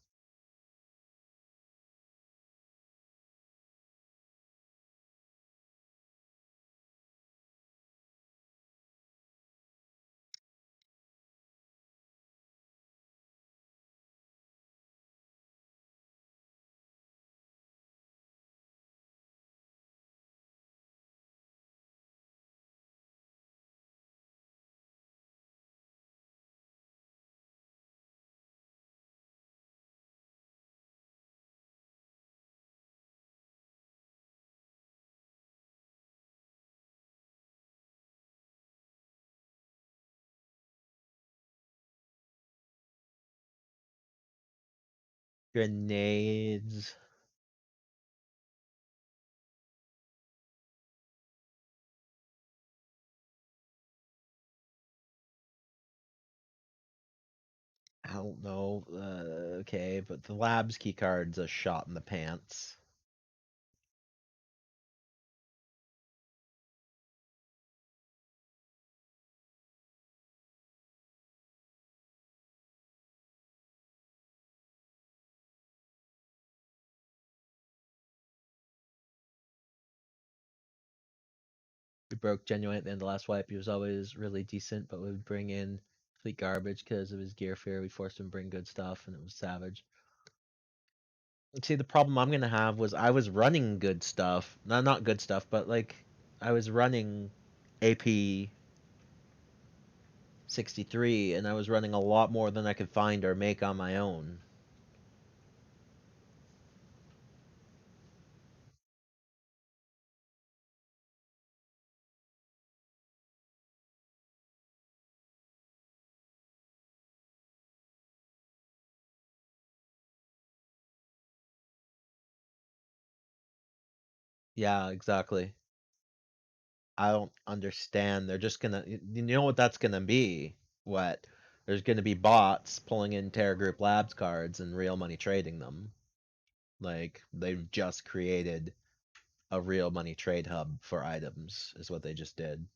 Grenades. I don't know. Okay, but the labs key card's a shot in the pants. We broke Genuine at the end of the last wipe. He was always really decent, but would bring in complete garbage because of his gear fear. We forced him to bring good stuff, and it was savage. See, the problem I'm gonna have was I was running good stuff. No, not good stuff, but like I was running AP 63, and I was running a lot more than I could find or make on my own. Yeah, exactly. I don't understand. They're just gonna, you know what that's gonna be? What? There's gonna be bots pulling in Terra Group Labs cards and real money trading them. Like, they've just created a real money trade hub for items, is what they just did.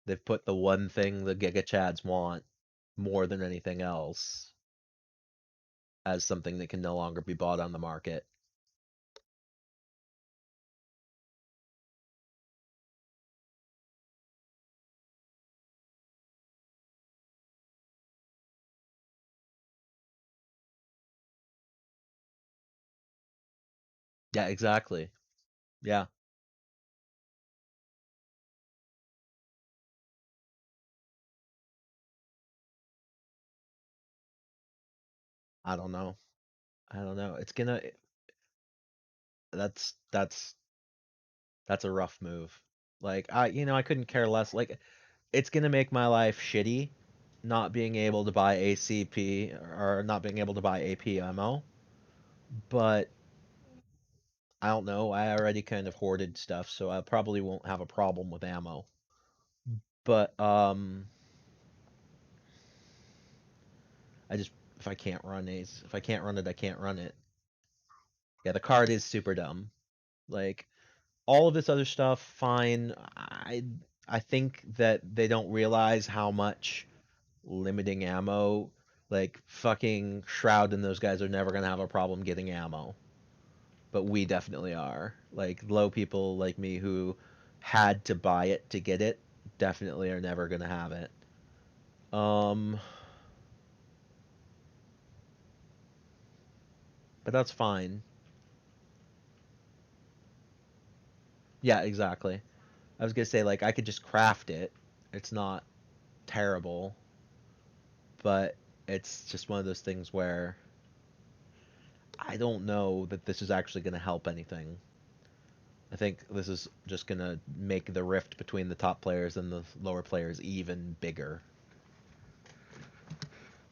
They've put the one thing the Giga Chads want more than anything else as something that can no longer be bought on the market. Yeah, exactly. Yeah, I don't know. I don't know. It's gonna that's that's that's a rough move. Like I couldn't care less. Like it's gonna make my life shitty not being able to buy ACP or not being able to buy AP ammo, but I don't know. I already kind of hoarded stuff, so I probably won't have a problem with ammo. But I just if I can't run Ace, if I can't run it, I can't run it. Yeah, the card is super dumb. Like all of this other stuff, fine. I think that they don't realize how much limiting ammo, like fucking Shroud and those guys are never gonna have a problem getting ammo. But we definitely are. Like low people like me who had to buy it to get it definitely are never gonna have it. Um, but that's fine. Yeah, exactly. I was gonna say like I could just craft it. It's not terrible, but it's just one of those things where I don't know that this is actually going to help anything. I think this is just going to make the rift between the top players and the lower players even bigger.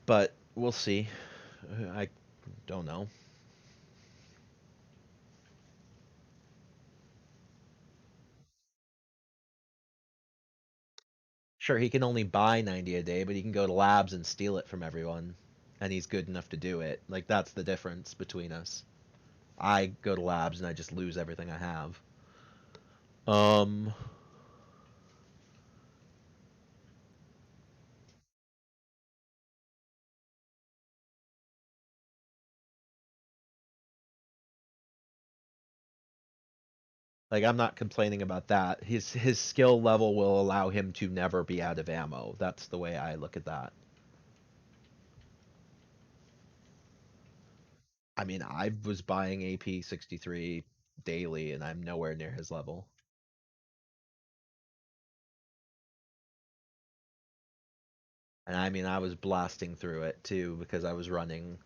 But we'll see. I don't know. Sure, he can only buy 90 a day, but he can go to labs and steal it from everyone. And he's good enough to do it. Like, that's the difference between us. I go to labs and I just lose everything I have. Um, like I'm not complaining about that. His skill level will allow him to never be out of ammo. That's the way I look at that. I mean, I was buying AP 63 daily and I'm nowhere near his level. And I mean, I was blasting through it too because I was running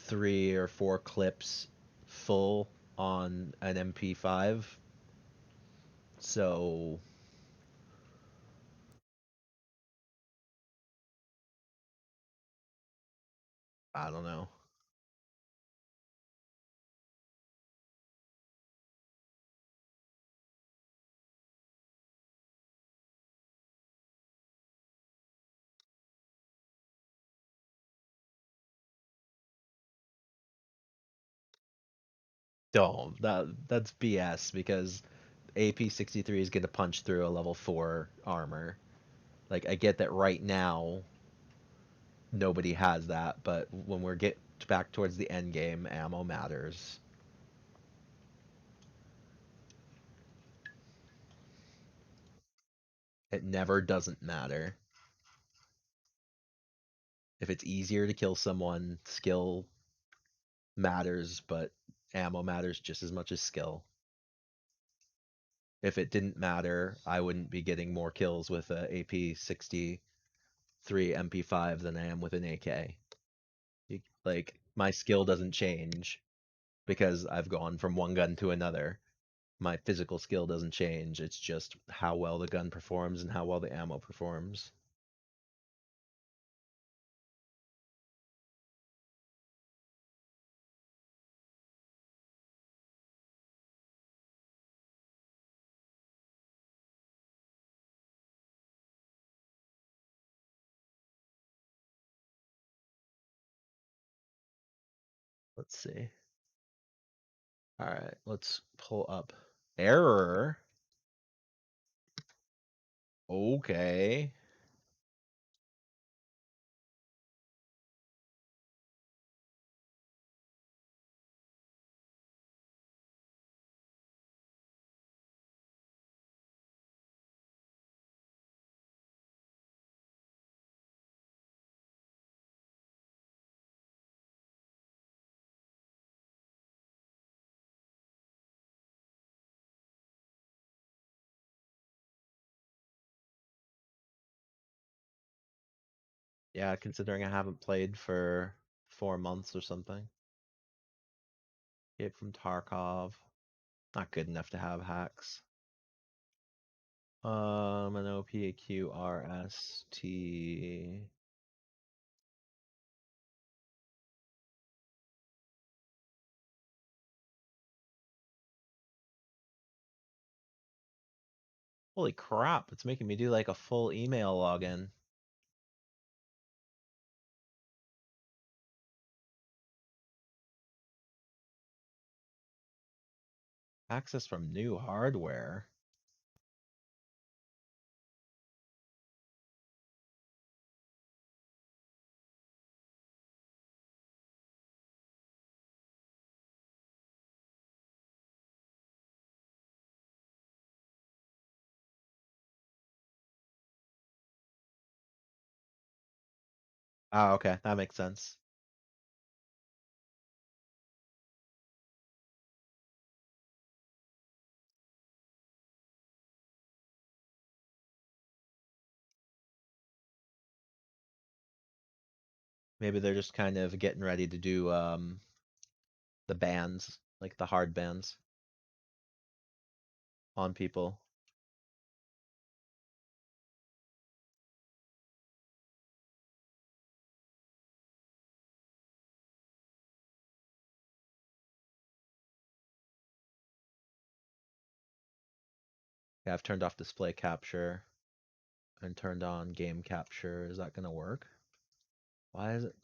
3 or 4 clips full on an MP5. So I don't know. Don't. That's BS because AP-63 is gonna punch through a level 4 armor. Like I get that right now nobody has that, but when we're get back towards the end game, ammo matters. It never doesn't matter. If it's easier to kill someone, skill matters, but ammo matters just as much as skill. If it didn't matter, I wouldn't be getting more kills with a AP-63 MP5 than I am with an AK. Like, my skill doesn't change because I've gone from one gun to another. My physical skill doesn't change. It's just how well the gun performs and how well the ammo performs. Let's see. All right, let's pull up. Error. Okay. Yeah, considering I haven't played for 4 months or something. Get from Tarkov. Not good enough to have hacks. An OPQRST. Holy crap, it's making me do like a full email login. Access from new hardware. Ah, okay, that makes sense. Maybe they're just kind of getting ready to do the bans, like the hard bans on people. Yeah, I've turned off display capture and turned on game capture. Is that gonna work? Why is it?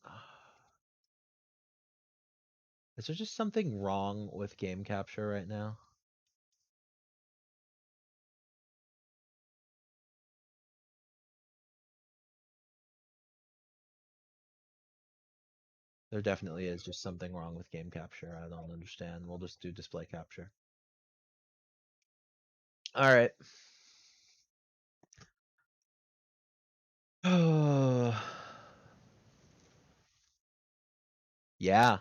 Is there just something wrong with game capture right now? There definitely is just something wrong with game capture. I don't understand. We'll just do display capture. All right. Yeah.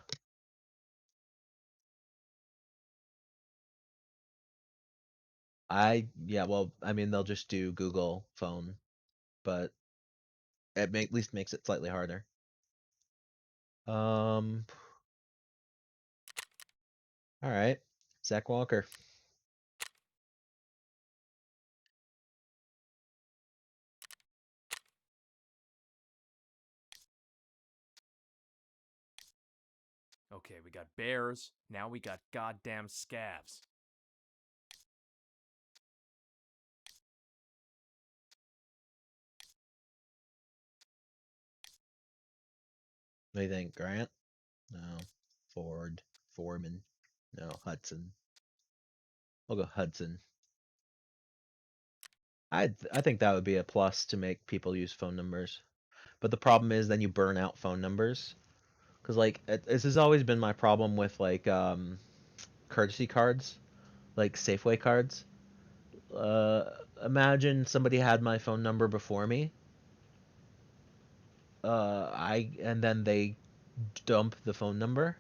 Yeah, well, I mean they'll just do Google phone, but at least makes it slightly harder. All right. Zach Walker. Okay, we got bears. Now we got goddamn scavs. What do you think, Grant? No. Ford. Foreman. No, Hudson. We'll go Hudson. I think that would be a plus to make people use phone numbers. But the problem is then you burn out phone numbers. Because, like, this has always been my problem with, like, courtesy cards. Like, Safeway cards. Imagine somebody had my phone number before me. And then they dump the phone number.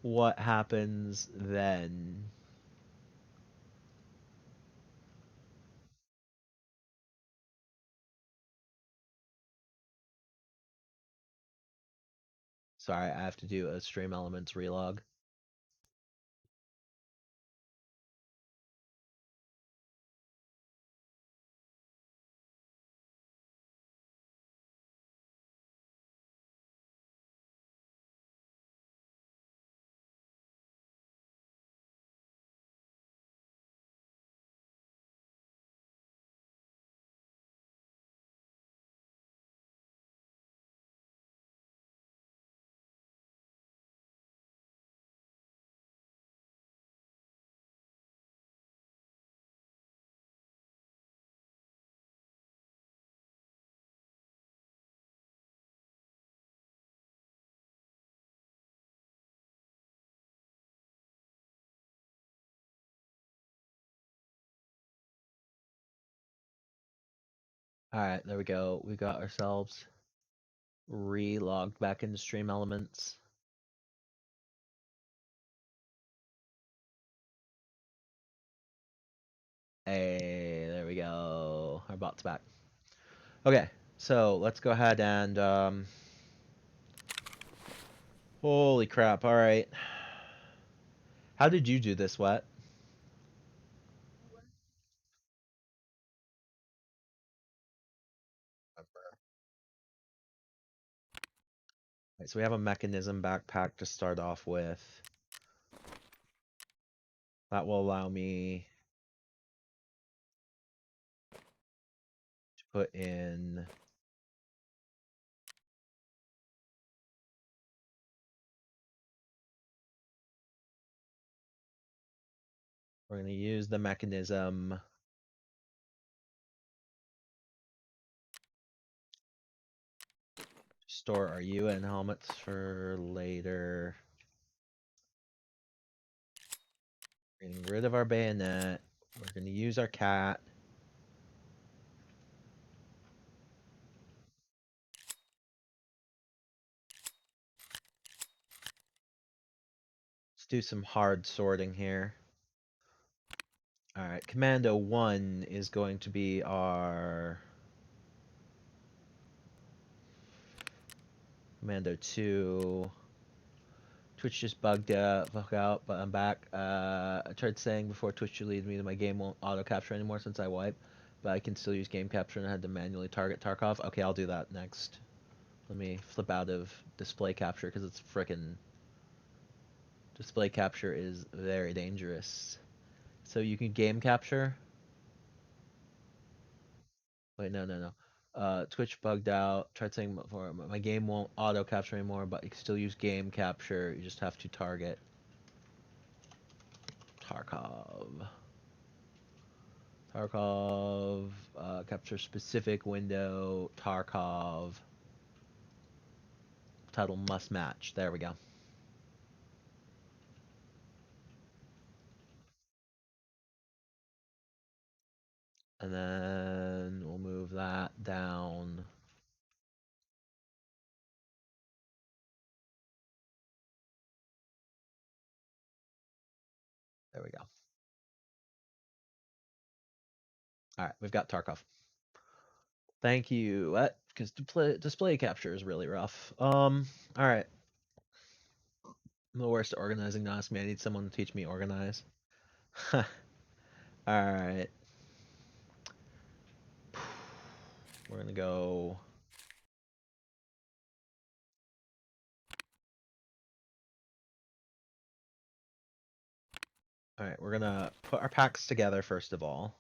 What happens then? Sorry, I have to do a stream elements relog. Alright, there we go. We got ourselves re-logged back into stream elements. Hey, there we go. Our bot's back. Okay, so let's go ahead and holy crap, alright. How did you do this, Wet? Right, so we have a mechanism backpack to start off with. That will allow me to put in we're going to use the mechanism to store our UN helmets for later. Getting rid of our bayonet. We're going to use our cat. Let's do some hard sorting here. Alright, Commando 1 is going to be our Commando 2. Twitch just bugged fuck out, but I'm back. I tried saying before Twitch deleted me that my game won't auto capture anymore since I wipe, but I can still use game capture and I had to manually target Tarkov. Okay, I'll do that next. Let me flip out of display capture because it's frickin' display capture is very dangerous. So you can game capture. Wait, no. Twitch bugged out. Tried saying before my game won't auto capture anymore, but you can still use game capture. You just have to target Tarkov. Tarkov, capture specific window, Tarkov. Title must match. There we go. And then we'll move that down. There we go. All right, we've got Tarkov. Thank you. Because display capture is really rough. All right. I'm the worst at organizing, not ask me. I need someone to teach me organize. All right. We're gonna go. Alright, we're gonna put our packs together first of all.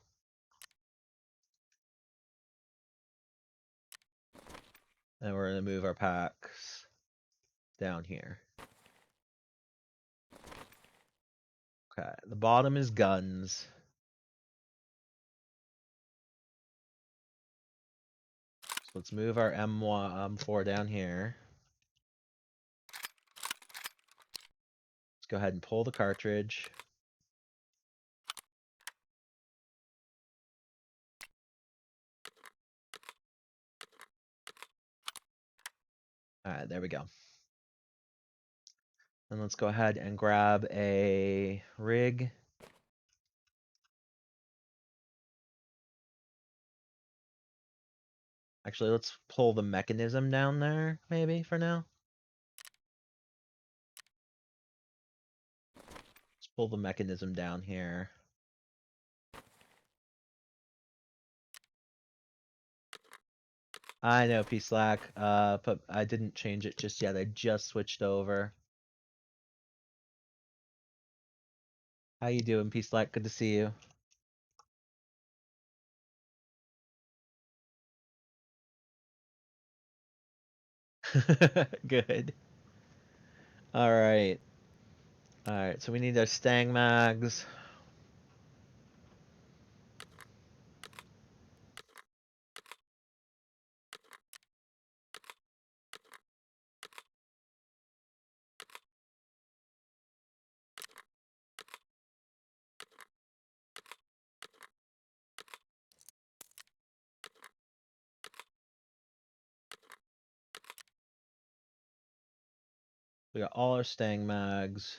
And we're gonna move our packs down here. Okay, the bottom is guns. So let's move our M4 down here. Let's go ahead and pull the cartridge. Alright, there we go. And let's go ahead and grab a rig. Actually, let's pull the mechanism down there, maybe, for now. Let's pull the mechanism down here. I know, P-Slack, but I didn't change it just yet. I just switched over. How you doing, P-Slack? Good to see you. Good. Alright. Alright, so we need our Stang mags. We got all our Stang mags.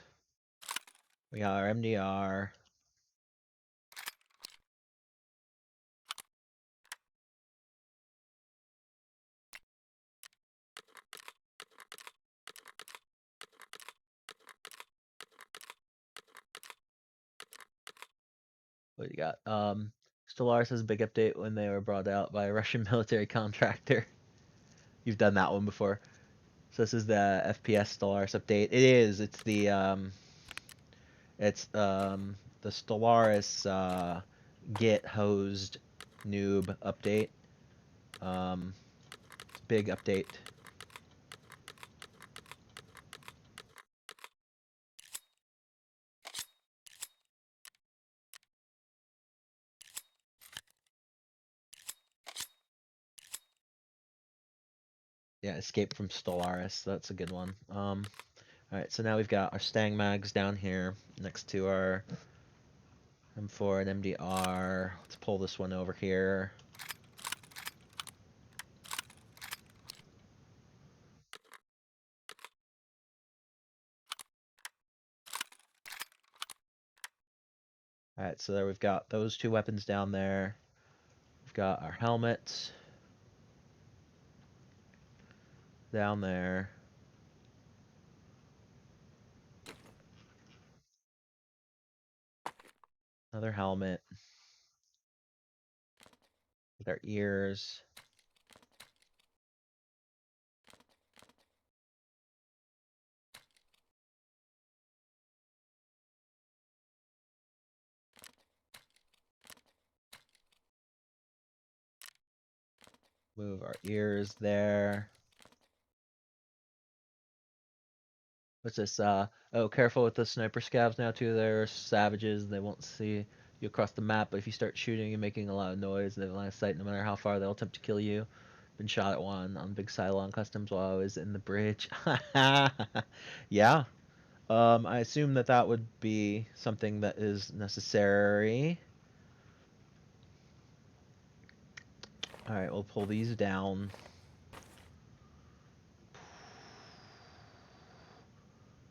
We got our MDR. What do you got? Stellaris has a big update when they were brought out by a Russian military contractor. You've done that one before. So this is the FPS Stellaris update. It is. It's the Stellaris Git hosed noob update. It's a big update. Yeah, Escape from Stellaris. That's a good one. Alright, so now we've got our Stang mags down here next to our M4 and MDR. Let's pull this one over here. Alright, so there we've got those two weapons down there. We've got our helmets down there. Another helmet with our ears. Move our ears there. What's this? Oh, careful with the sniper scavs now too. They're savages. They won't see you across the map, but if you start shooting and making a lot of noise, they have line of sight no matter how far, they'll attempt to kill you. Been shot at one on Big Cylon Customs while I was in the bridge. Yeah. I assume that that would be something that is necessary. Alright, we'll pull these down.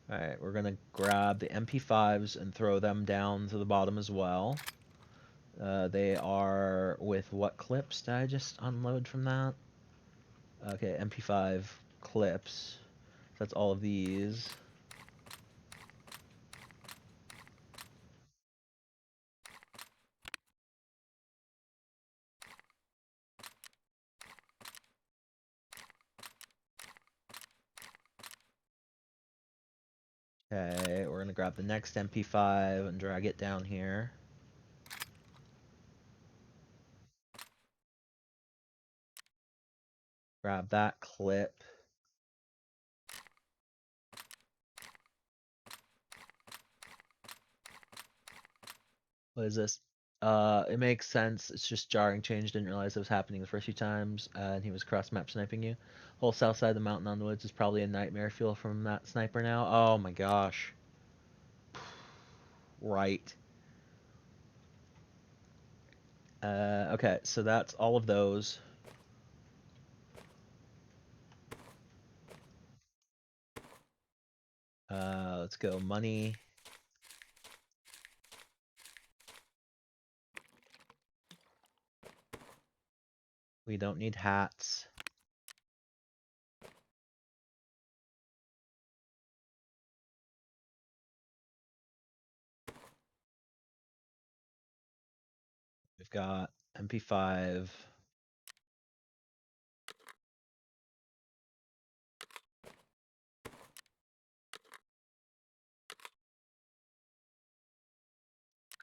Alright, we're gonna grab the MP5s and throw them down to the bottom as well. They are with what clips? Did I just unload from that? Okay, MP5 clips. That's all of these. Okay, we're gonna grab the next MP5 and drag it down here. Grab that clip. What is this? It makes sense. It's just jarring change. Didn't realize it was happening the first few times. And he was cross map sniping you. Whole south side of the mountain on the woods is probably a nightmare fuel from that sniper now. Oh my gosh. Right. Okay, so that's all of those. Let's go money. We don't need hats. We've got MP5.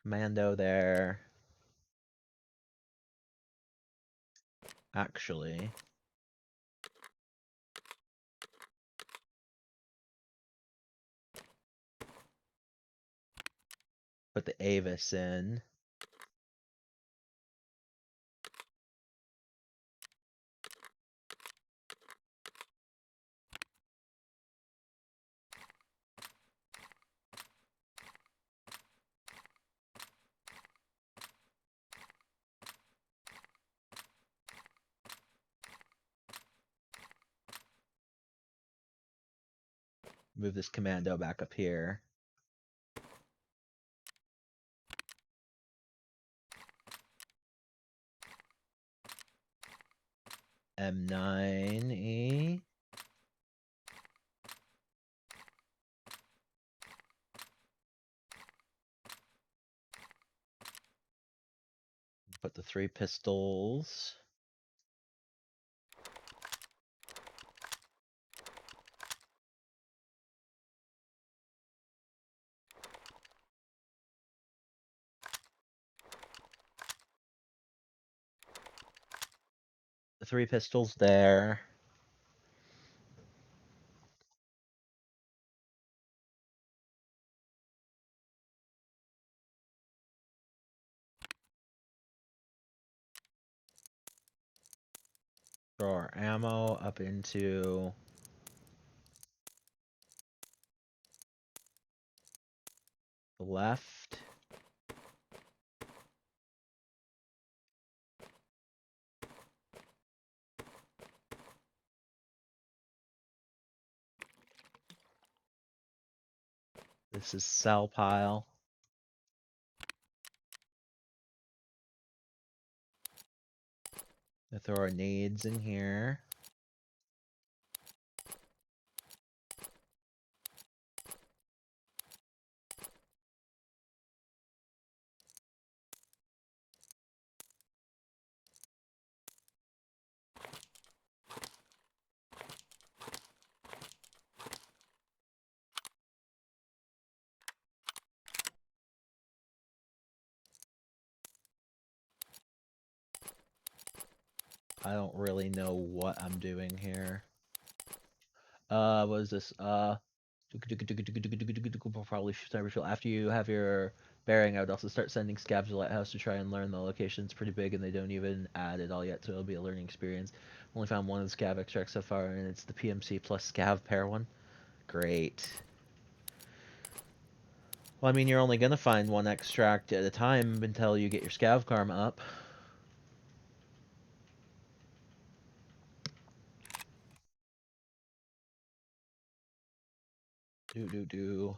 Commando there. Actually. Put the Avis in. Move this commando back up here. M9E. Put the 3 pistols. The 3 pistols there. Throw our ammo up into the left. This is cell pile. I throw our nades in here. I don't really know what I'm doing here. What is this? Probably sniper fuel. After you have your bearing, I would also start sending scavs to Lighthouse to try and learn the location. It's pretty big and they don't even add it all yet, so it'll be a learning experience. Only found one of the scav extracts so far, and it's the PMC plus scav pair one. Great. Well, I mean, you're only gonna find one extract at a time until you get your scav karma up. Do.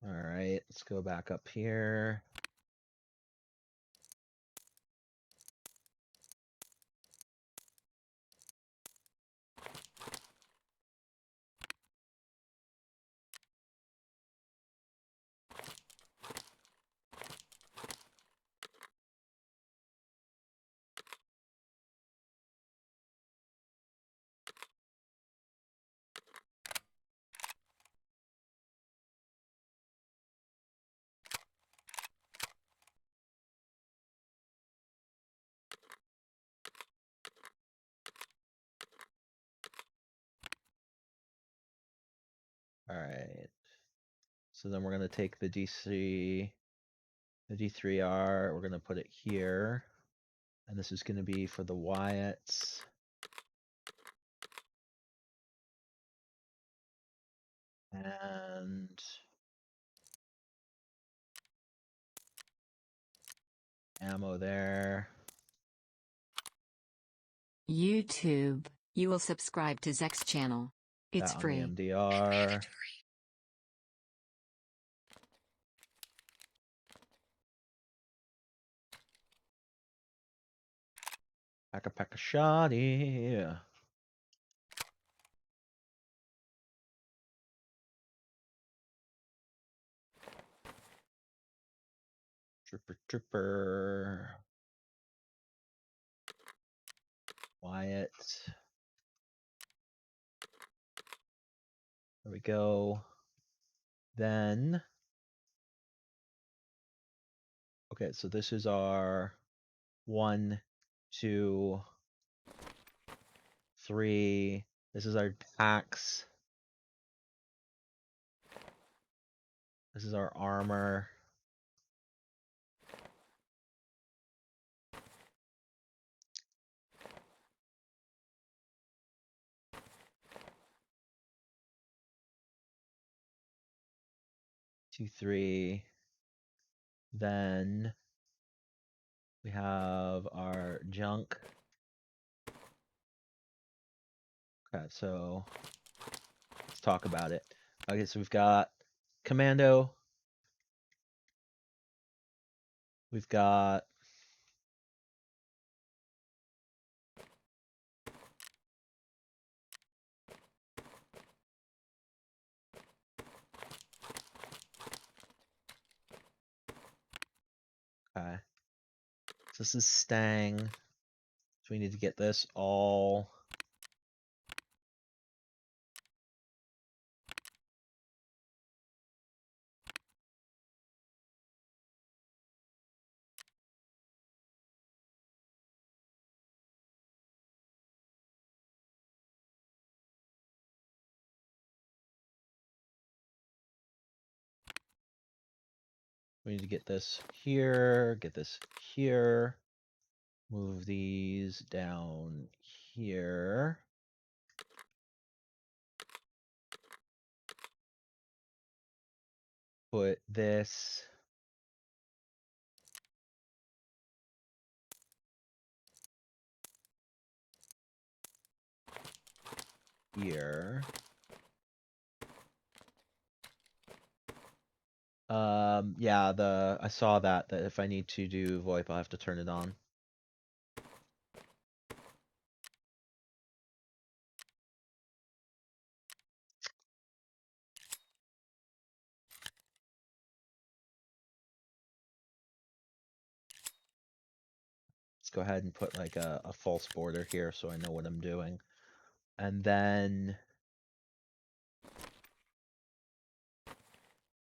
Alright, let's go back up here. Alright. So then we're gonna take the D3, the D3R, we're gonna put it here. And this is gonna be for the Wyatts. And ammo there. YouTube. You will subscribe to Zek's channel. It's That on free. the MDR. Pack a shoddy. Trooper. Wyatt. There we go. Then, okay, so this is our 1, 2, 3. This is our packs. This is our armor. Two, 3. Then we have our junk. Okay, so let's talk about it. Okay, so we've got commando. We've got okay. So this is Stang. So we need to get this all. We need to get this here, get this here. Move these down here. Put this here. Yeah, I saw that if I need to do VoIP, I'll have to turn it on. Let's go ahead and put like a false border here so I know what I'm doing. And then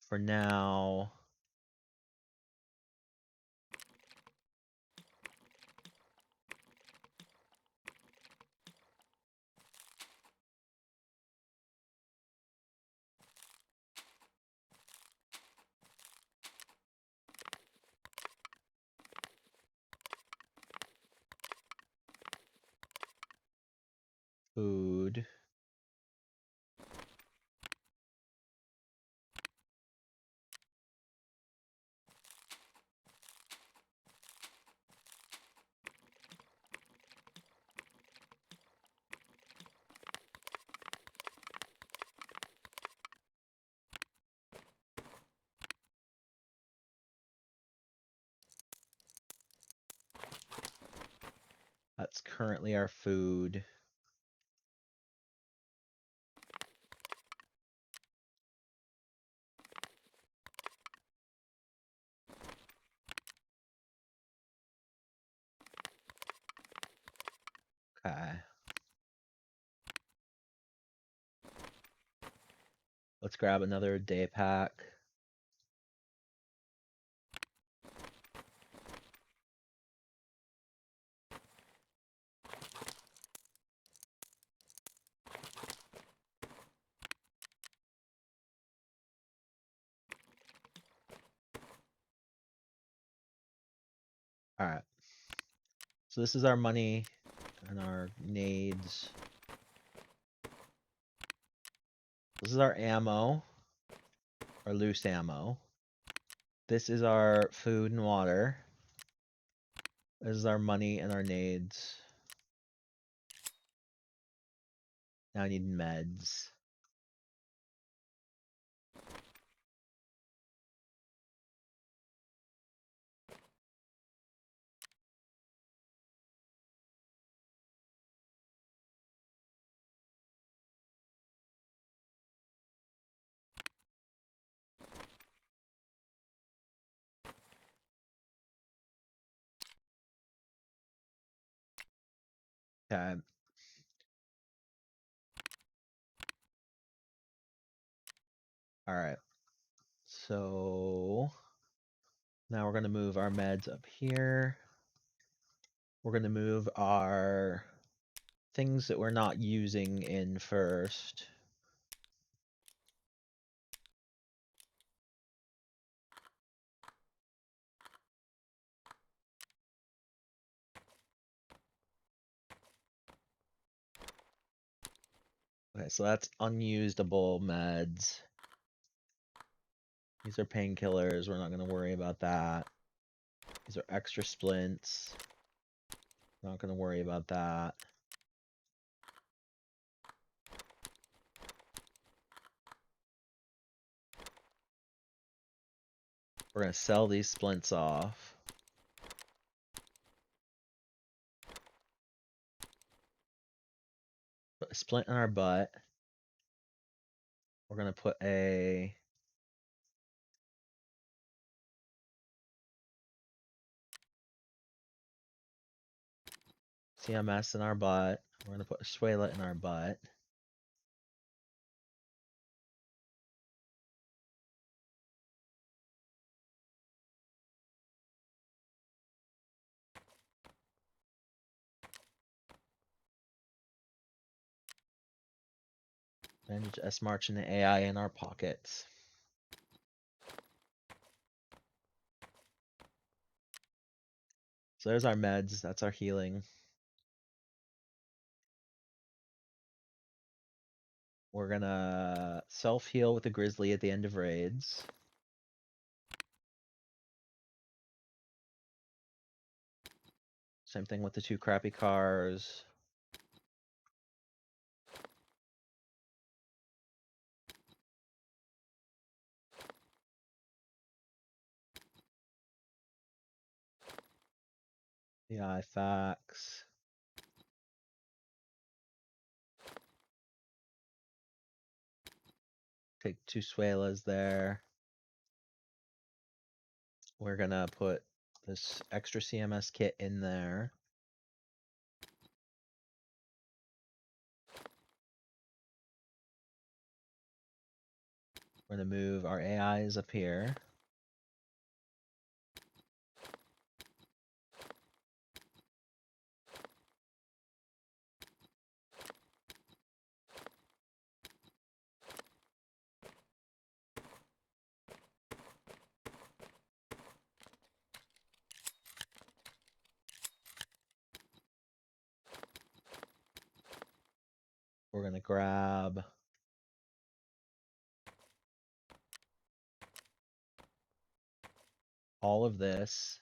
for now, food. That's currently our food. Okay. Let's grab another day pack. So this is our money and our nades. This is our ammo, our loose ammo. This is our food and water. This is our money and our nades. Now I need meds. Okay. All right. So now we're going to move our meds up here. We're going to move our things that we're not using in first. Okay, so that's unusable meds. These are painkillers. We're not going to worry about that. These are extra splints. Not going to worry about that. We're going to sell these splints off. Put a splint in our butt. We're going to put a CMS in our butt. We're going to put a Suela in our butt. Bandage S March and the AI in our pockets. So there's our meds. That's our healing. We're gonna self-heal with the Grizzly at the end of raids. Same thing with the 2 crappy cars. The IFAX. Take 2 Suelas there. We're gonna put this extra CMS kit in there. We're gonna move our AIs up here. We're gonna grab all of this.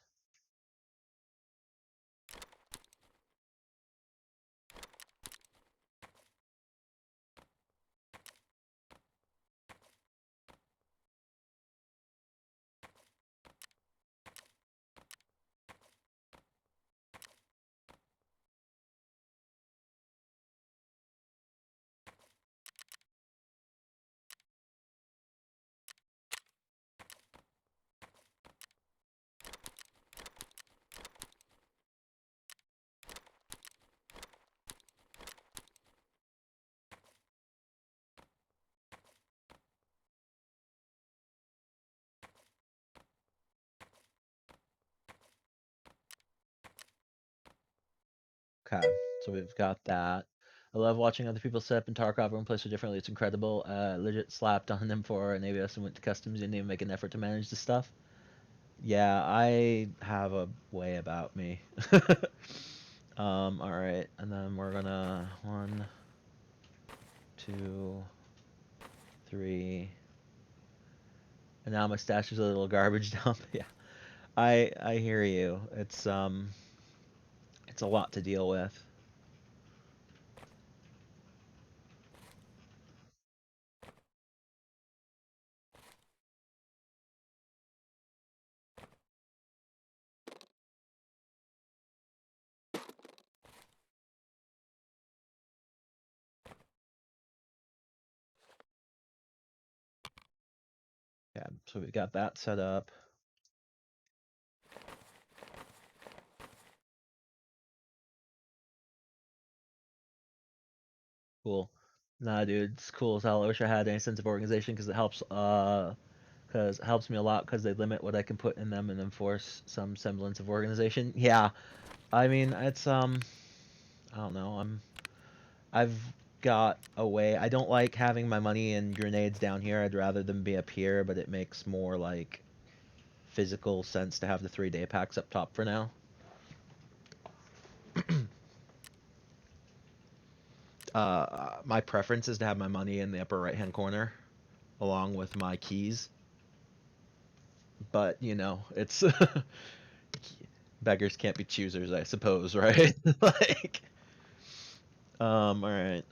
Okay, so we've got that. I love watching other people set up in Tarkov and play so differently. It's incredible. Legit slapped on them for an ABS and went to customs. Didn't even make an effort to manage the stuff. Yeah, I have a way about me. All right, and then we're gonna 1, 2, 3, and now my stash is a little garbage dump. Yeah, I hear you. It's a lot to deal with. Yeah, so we got that set up. Cool. Nah, dude, it's cool as hell. I wish I had any sense of organization because it helps me a lot because they limit what I can put in them and enforce some semblance of organization. Yeah, I mean, I don't know. I've got a way. I don't like having my money and grenades down here. I'd rather them be up here, but it makes more like physical sense to have the 3-day packs up top for now. My preference is to have my money in the upper right-hand corner, along with my keys. But you know, it's beggars can't be choosers, I suppose, right? Like, all right.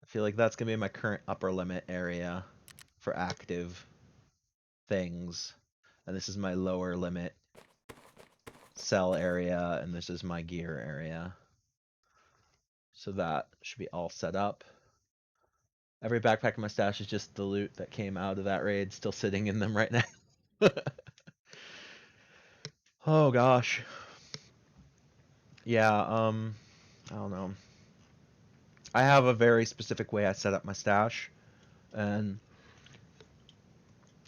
I feel like that's gonna be my current upper limit area for active things, and this is my lower limit cell area, and this is my gear area. So that should be all set up. Every backpack in my stash is just the loot that came out of that raid, still sitting in them right now. Oh gosh. Yeah, I don't know. I have a very specific way I set up my stash, and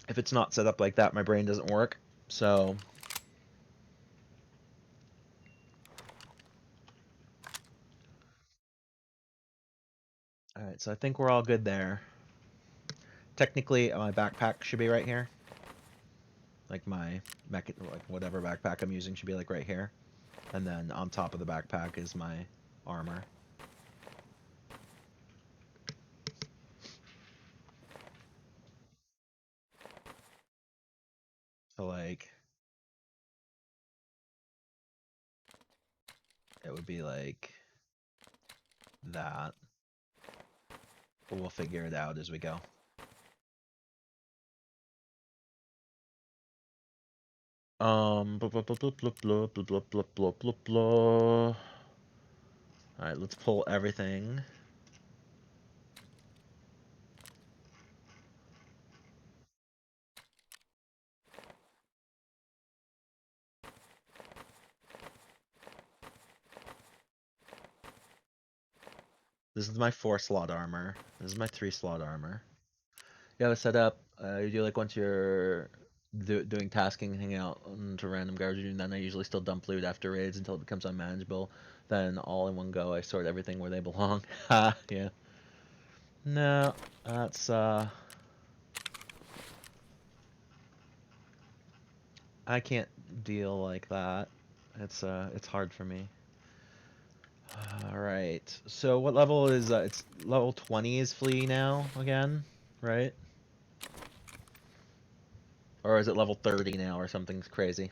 if it's not set up like that, my brain doesn't work. So, all right, so I think we're all good there. Technically, my backpack should be right here. Like my like whatever backpack I'm using should be like right here. And then on top of the backpack is my armor. So like it would be like that. But we'll figure it out as we go. Blah, blah, blah, blah, blah, blah, blah, blah, blah, blah, blah. All right, let's pull everything. This is my 4-slot armor. This is my 3-slot armor. You have it set up. You do like once you're doing tasking, hang out to random garbage, and then I usually still dump loot after raids until it becomes unmanageable. Then all in one go, I sort everything where they belong. Ha, yeah. No, that's I can't deal like that. It's hard for me. All right. So what level is it's level 20 is Flea now again, right? Or is it level 30 now or something crazy?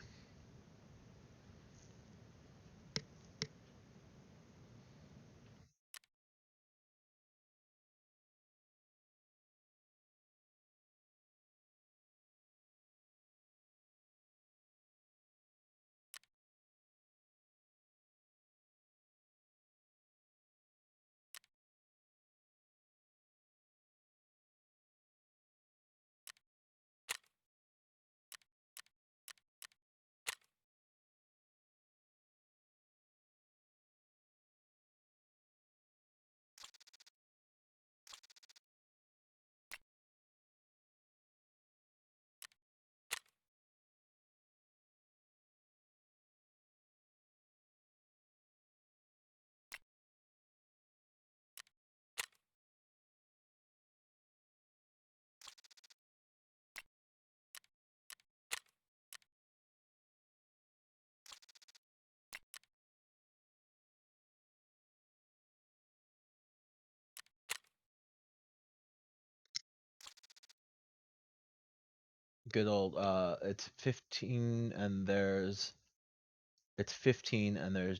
Good old it's 15 and there's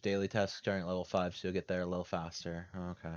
daily tasks starting at level 5, so you'll get there a little faster. Okay.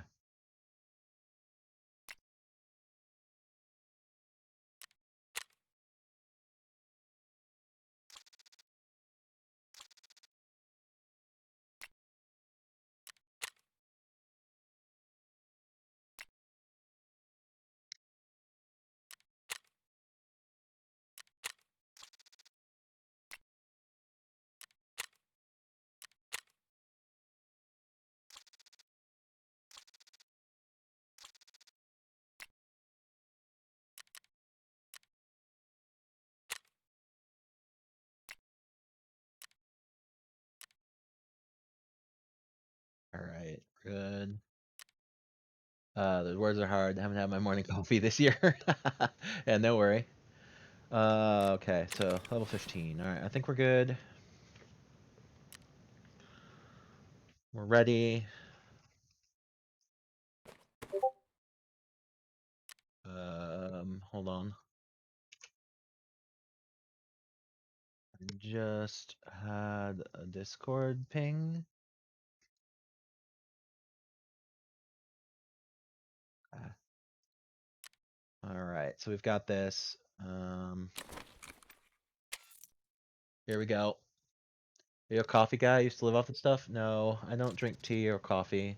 All right. Good. The words are hard. I haven't had my morning coffee this year. Yeah, no worry. Okay, so level 15. All right, I think we're good. We're ready. Hold on. I just had a Discord ping. Ah, all right, so we've got this. Here we go. Are you a coffee guy? Used to live off of stuff? No, I don't drink tea or coffee.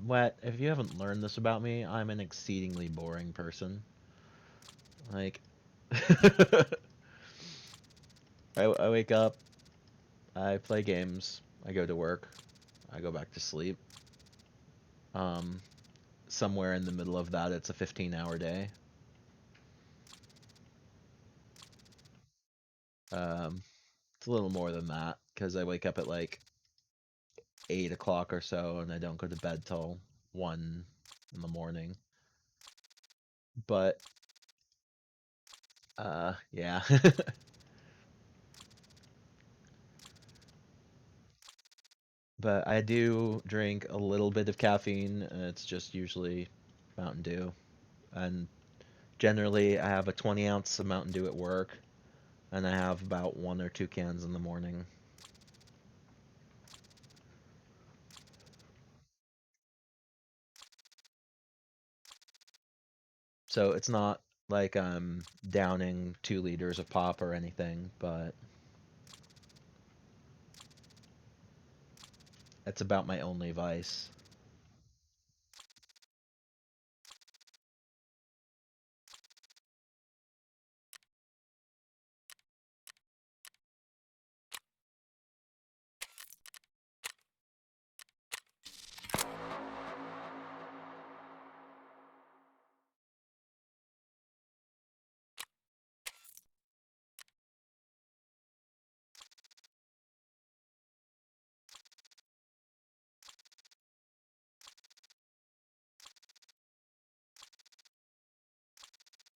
Wet, if you haven't learned this about me, I'm an exceedingly boring person. Like, I wake up, I play games, I go to work, I go back to sleep. Um, Somewhere in the middle of that, it's a 15-hour day. It's a little more than that, because I wake up at like 8 o'clock or so, and I don't go to bed till 1 in the morning. But, yeah. But I do drink a little bit of caffeine, and it's just usually Mountain Dew. And generally, I have a 20 ounce of Mountain Dew at work, and I have about 1 or 2 cans in the morning. So it's not like I'm downing 2 liters of pop or anything, but that's about my only vice.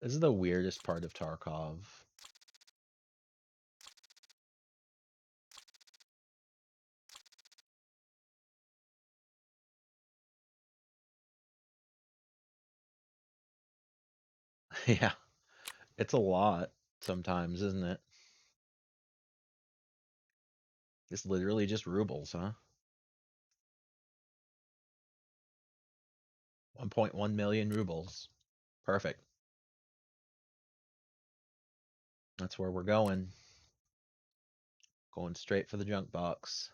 This is the weirdest part of Tarkov. Yeah, it's a lot sometimes, isn't it? It's literally just rubles, huh? 1.1 million rubles. Perfect. That's where we're going. Going straight for the junk box.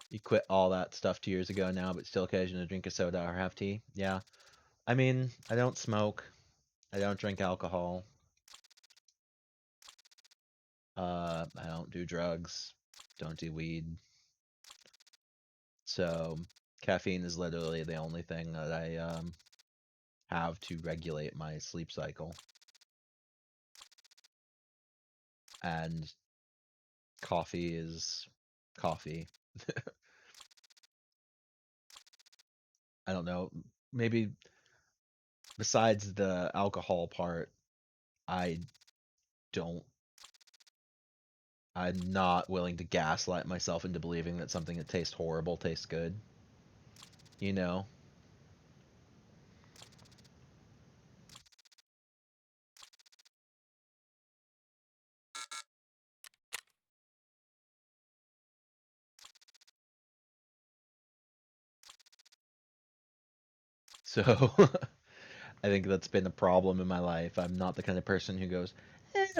You quit all that stuff 2 years ago now, but still occasionally drink a soda or have tea. Yeah. I mean, I don't smoke. I don't drink alcohol. I don't do drugs. Don't do weed. So caffeine is literally the only thing that I have to regulate my sleep cycle. And coffee is coffee. I don't know. Maybe besides the alcohol part, I don't. I'm not willing to gaslight myself into believing that something that tastes horrible tastes good. You know? So I think that's been a problem in my life. I'm not the kind of person who goes,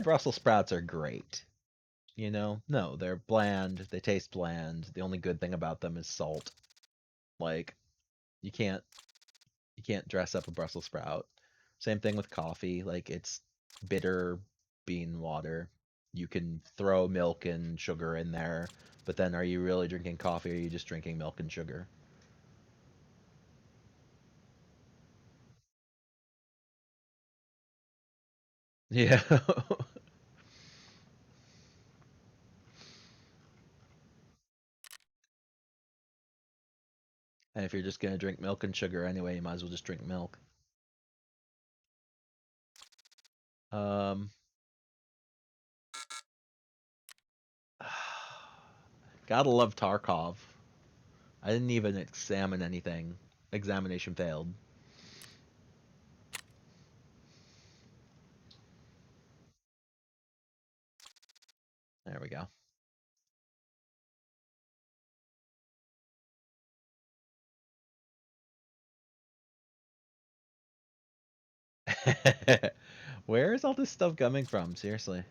Brussels sprouts are great. You know? No, they're bland. They taste bland. The only good thing about them is salt. Like, you can't dress up a Brussels sprout. Same thing with coffee. Like, it's bitter bean water. You can throw milk and sugar in there, but then are you really drinking coffee or are you just drinking milk and sugar? Yeah. And if you're just gonna drink milk and sugar anyway, you might as well just drink milk. Um, gotta love Tarkov. I didn't even examine anything. Examination failed. There we go. Where is all this stuff coming from? Seriously.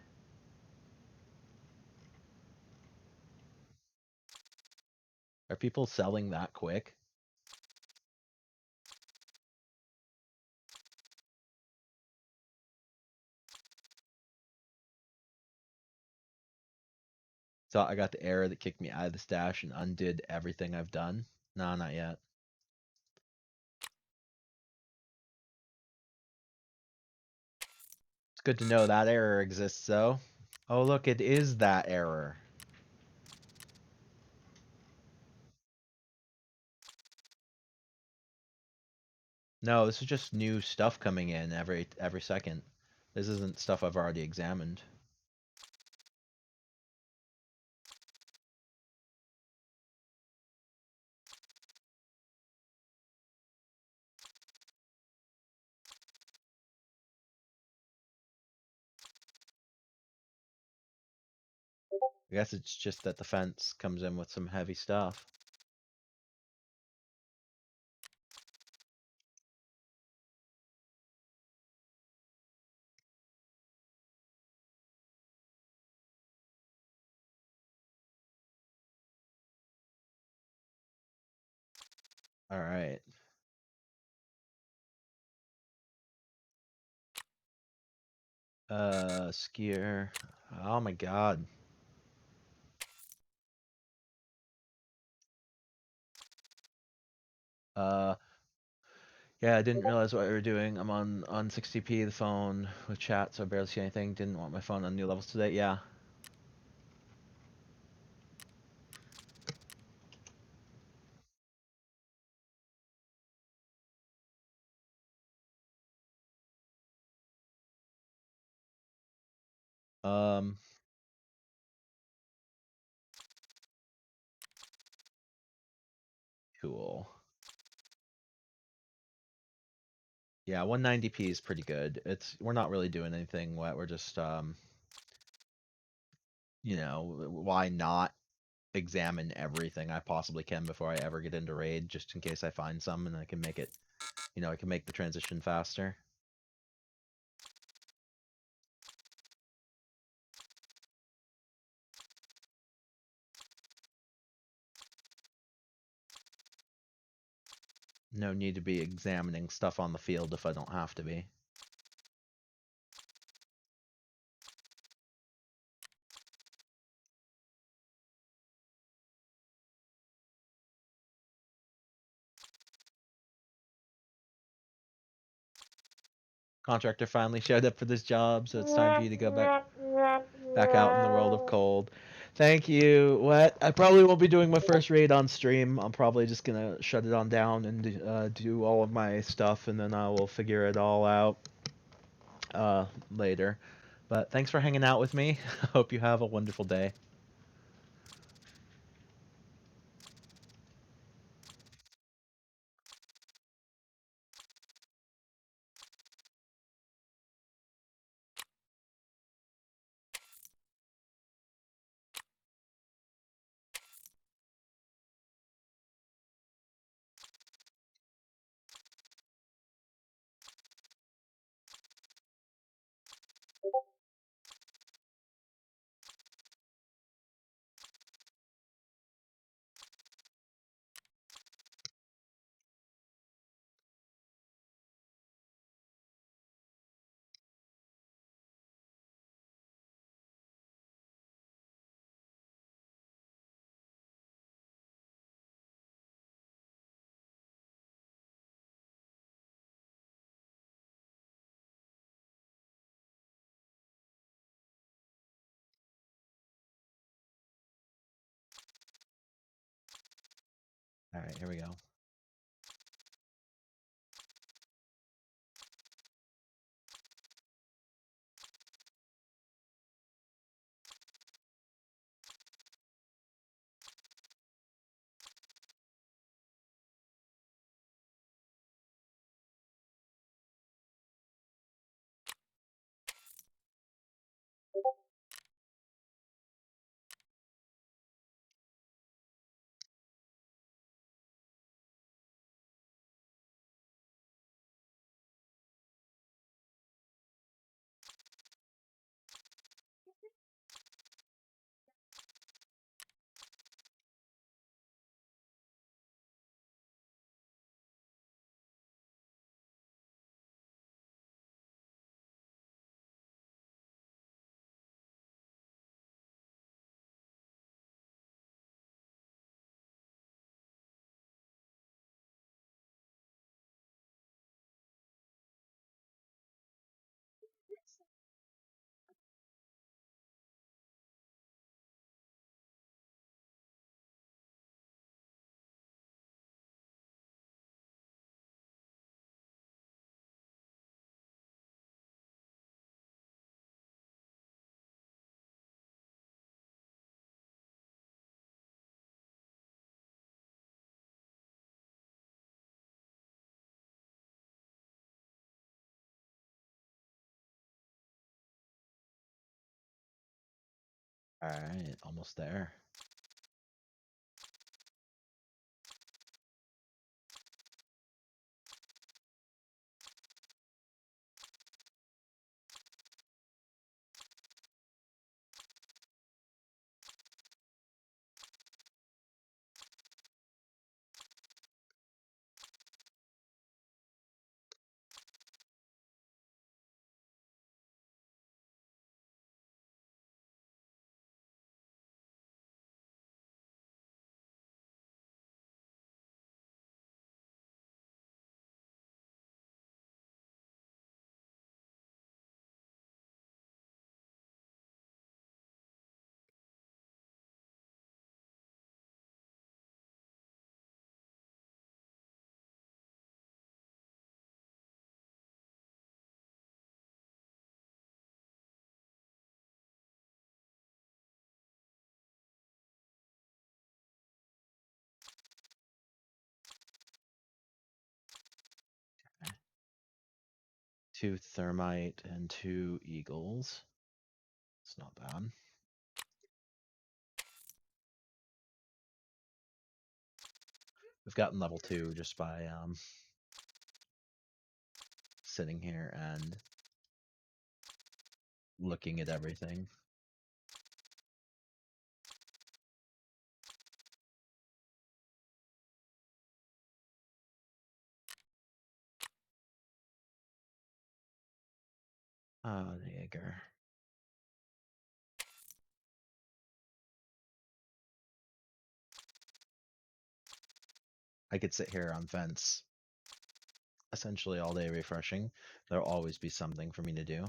Are people selling that quick? So I got the error that kicked me out of the stash and undid everything I've done. No, not yet. It's good to know that error exists, though. Oh, look, it is that error. No, this is just new stuff coming in every second. This isn't stuff I've already examined. I guess it's just that the fence comes in with some heavy stuff. All right. Skier. Oh my god. Uh, yeah, I didn't realize what we were doing. I'm on 60p the phone with chat, so I barely see anything. Didn't want my phone on new levels today. Yeah. Um, cool. Yeah, 190p is pretty good. We're not really doing anything wet. We're just you know, why not examine everything I possibly can before I ever get into raid, just in case I find some and I can make it, you know, I can make the transition faster. No need to be examining stuff on the field if I don't have to be. Contractor finally showed up for this job, so it's time for you to go back out in the world of cold. Thank you. What? I probably won't be doing my first raid on stream. I'm probably just gonna shut it on down and do all of my stuff, and then I will figure it all out. later. But thanks for hanging out with me. Hope you have a wonderful day. All right, here we go. All right, almost there. Two thermite and two eagles. It's not bad. We've gotten level 2 just by sitting here and looking at everything. Ah, the Jaeger. I could sit here on fence essentially all day refreshing. There'll always be something for me to do.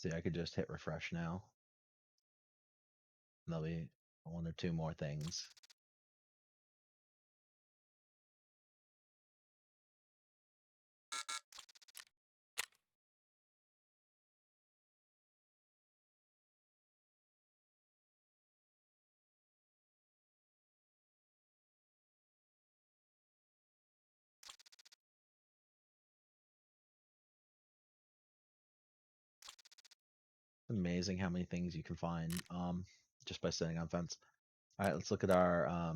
See, I could just hit refresh now. And there'll be one or two more things. Amazing how many things you can find just by sitting on fence. All right, let's look at our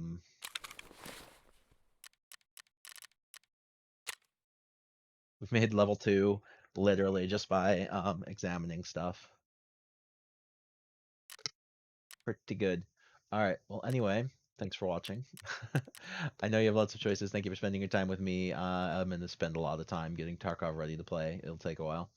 we've made level 2 literally just by examining stuff. Pretty good. All right, well anyway, thanks for watching. I know you have lots of choices. Thank you for spending your time with me. I'm going to spend a lot of time getting Tarkov ready to play. It'll take a while.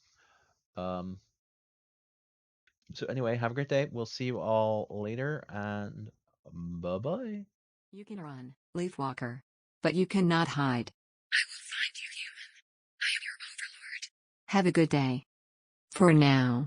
So anyway, have a great day. We'll see you all later, and bye-bye. You can run, Leaf Walker. But you cannot hide. I will find you, human. I am your overlord. Have a good day. For now.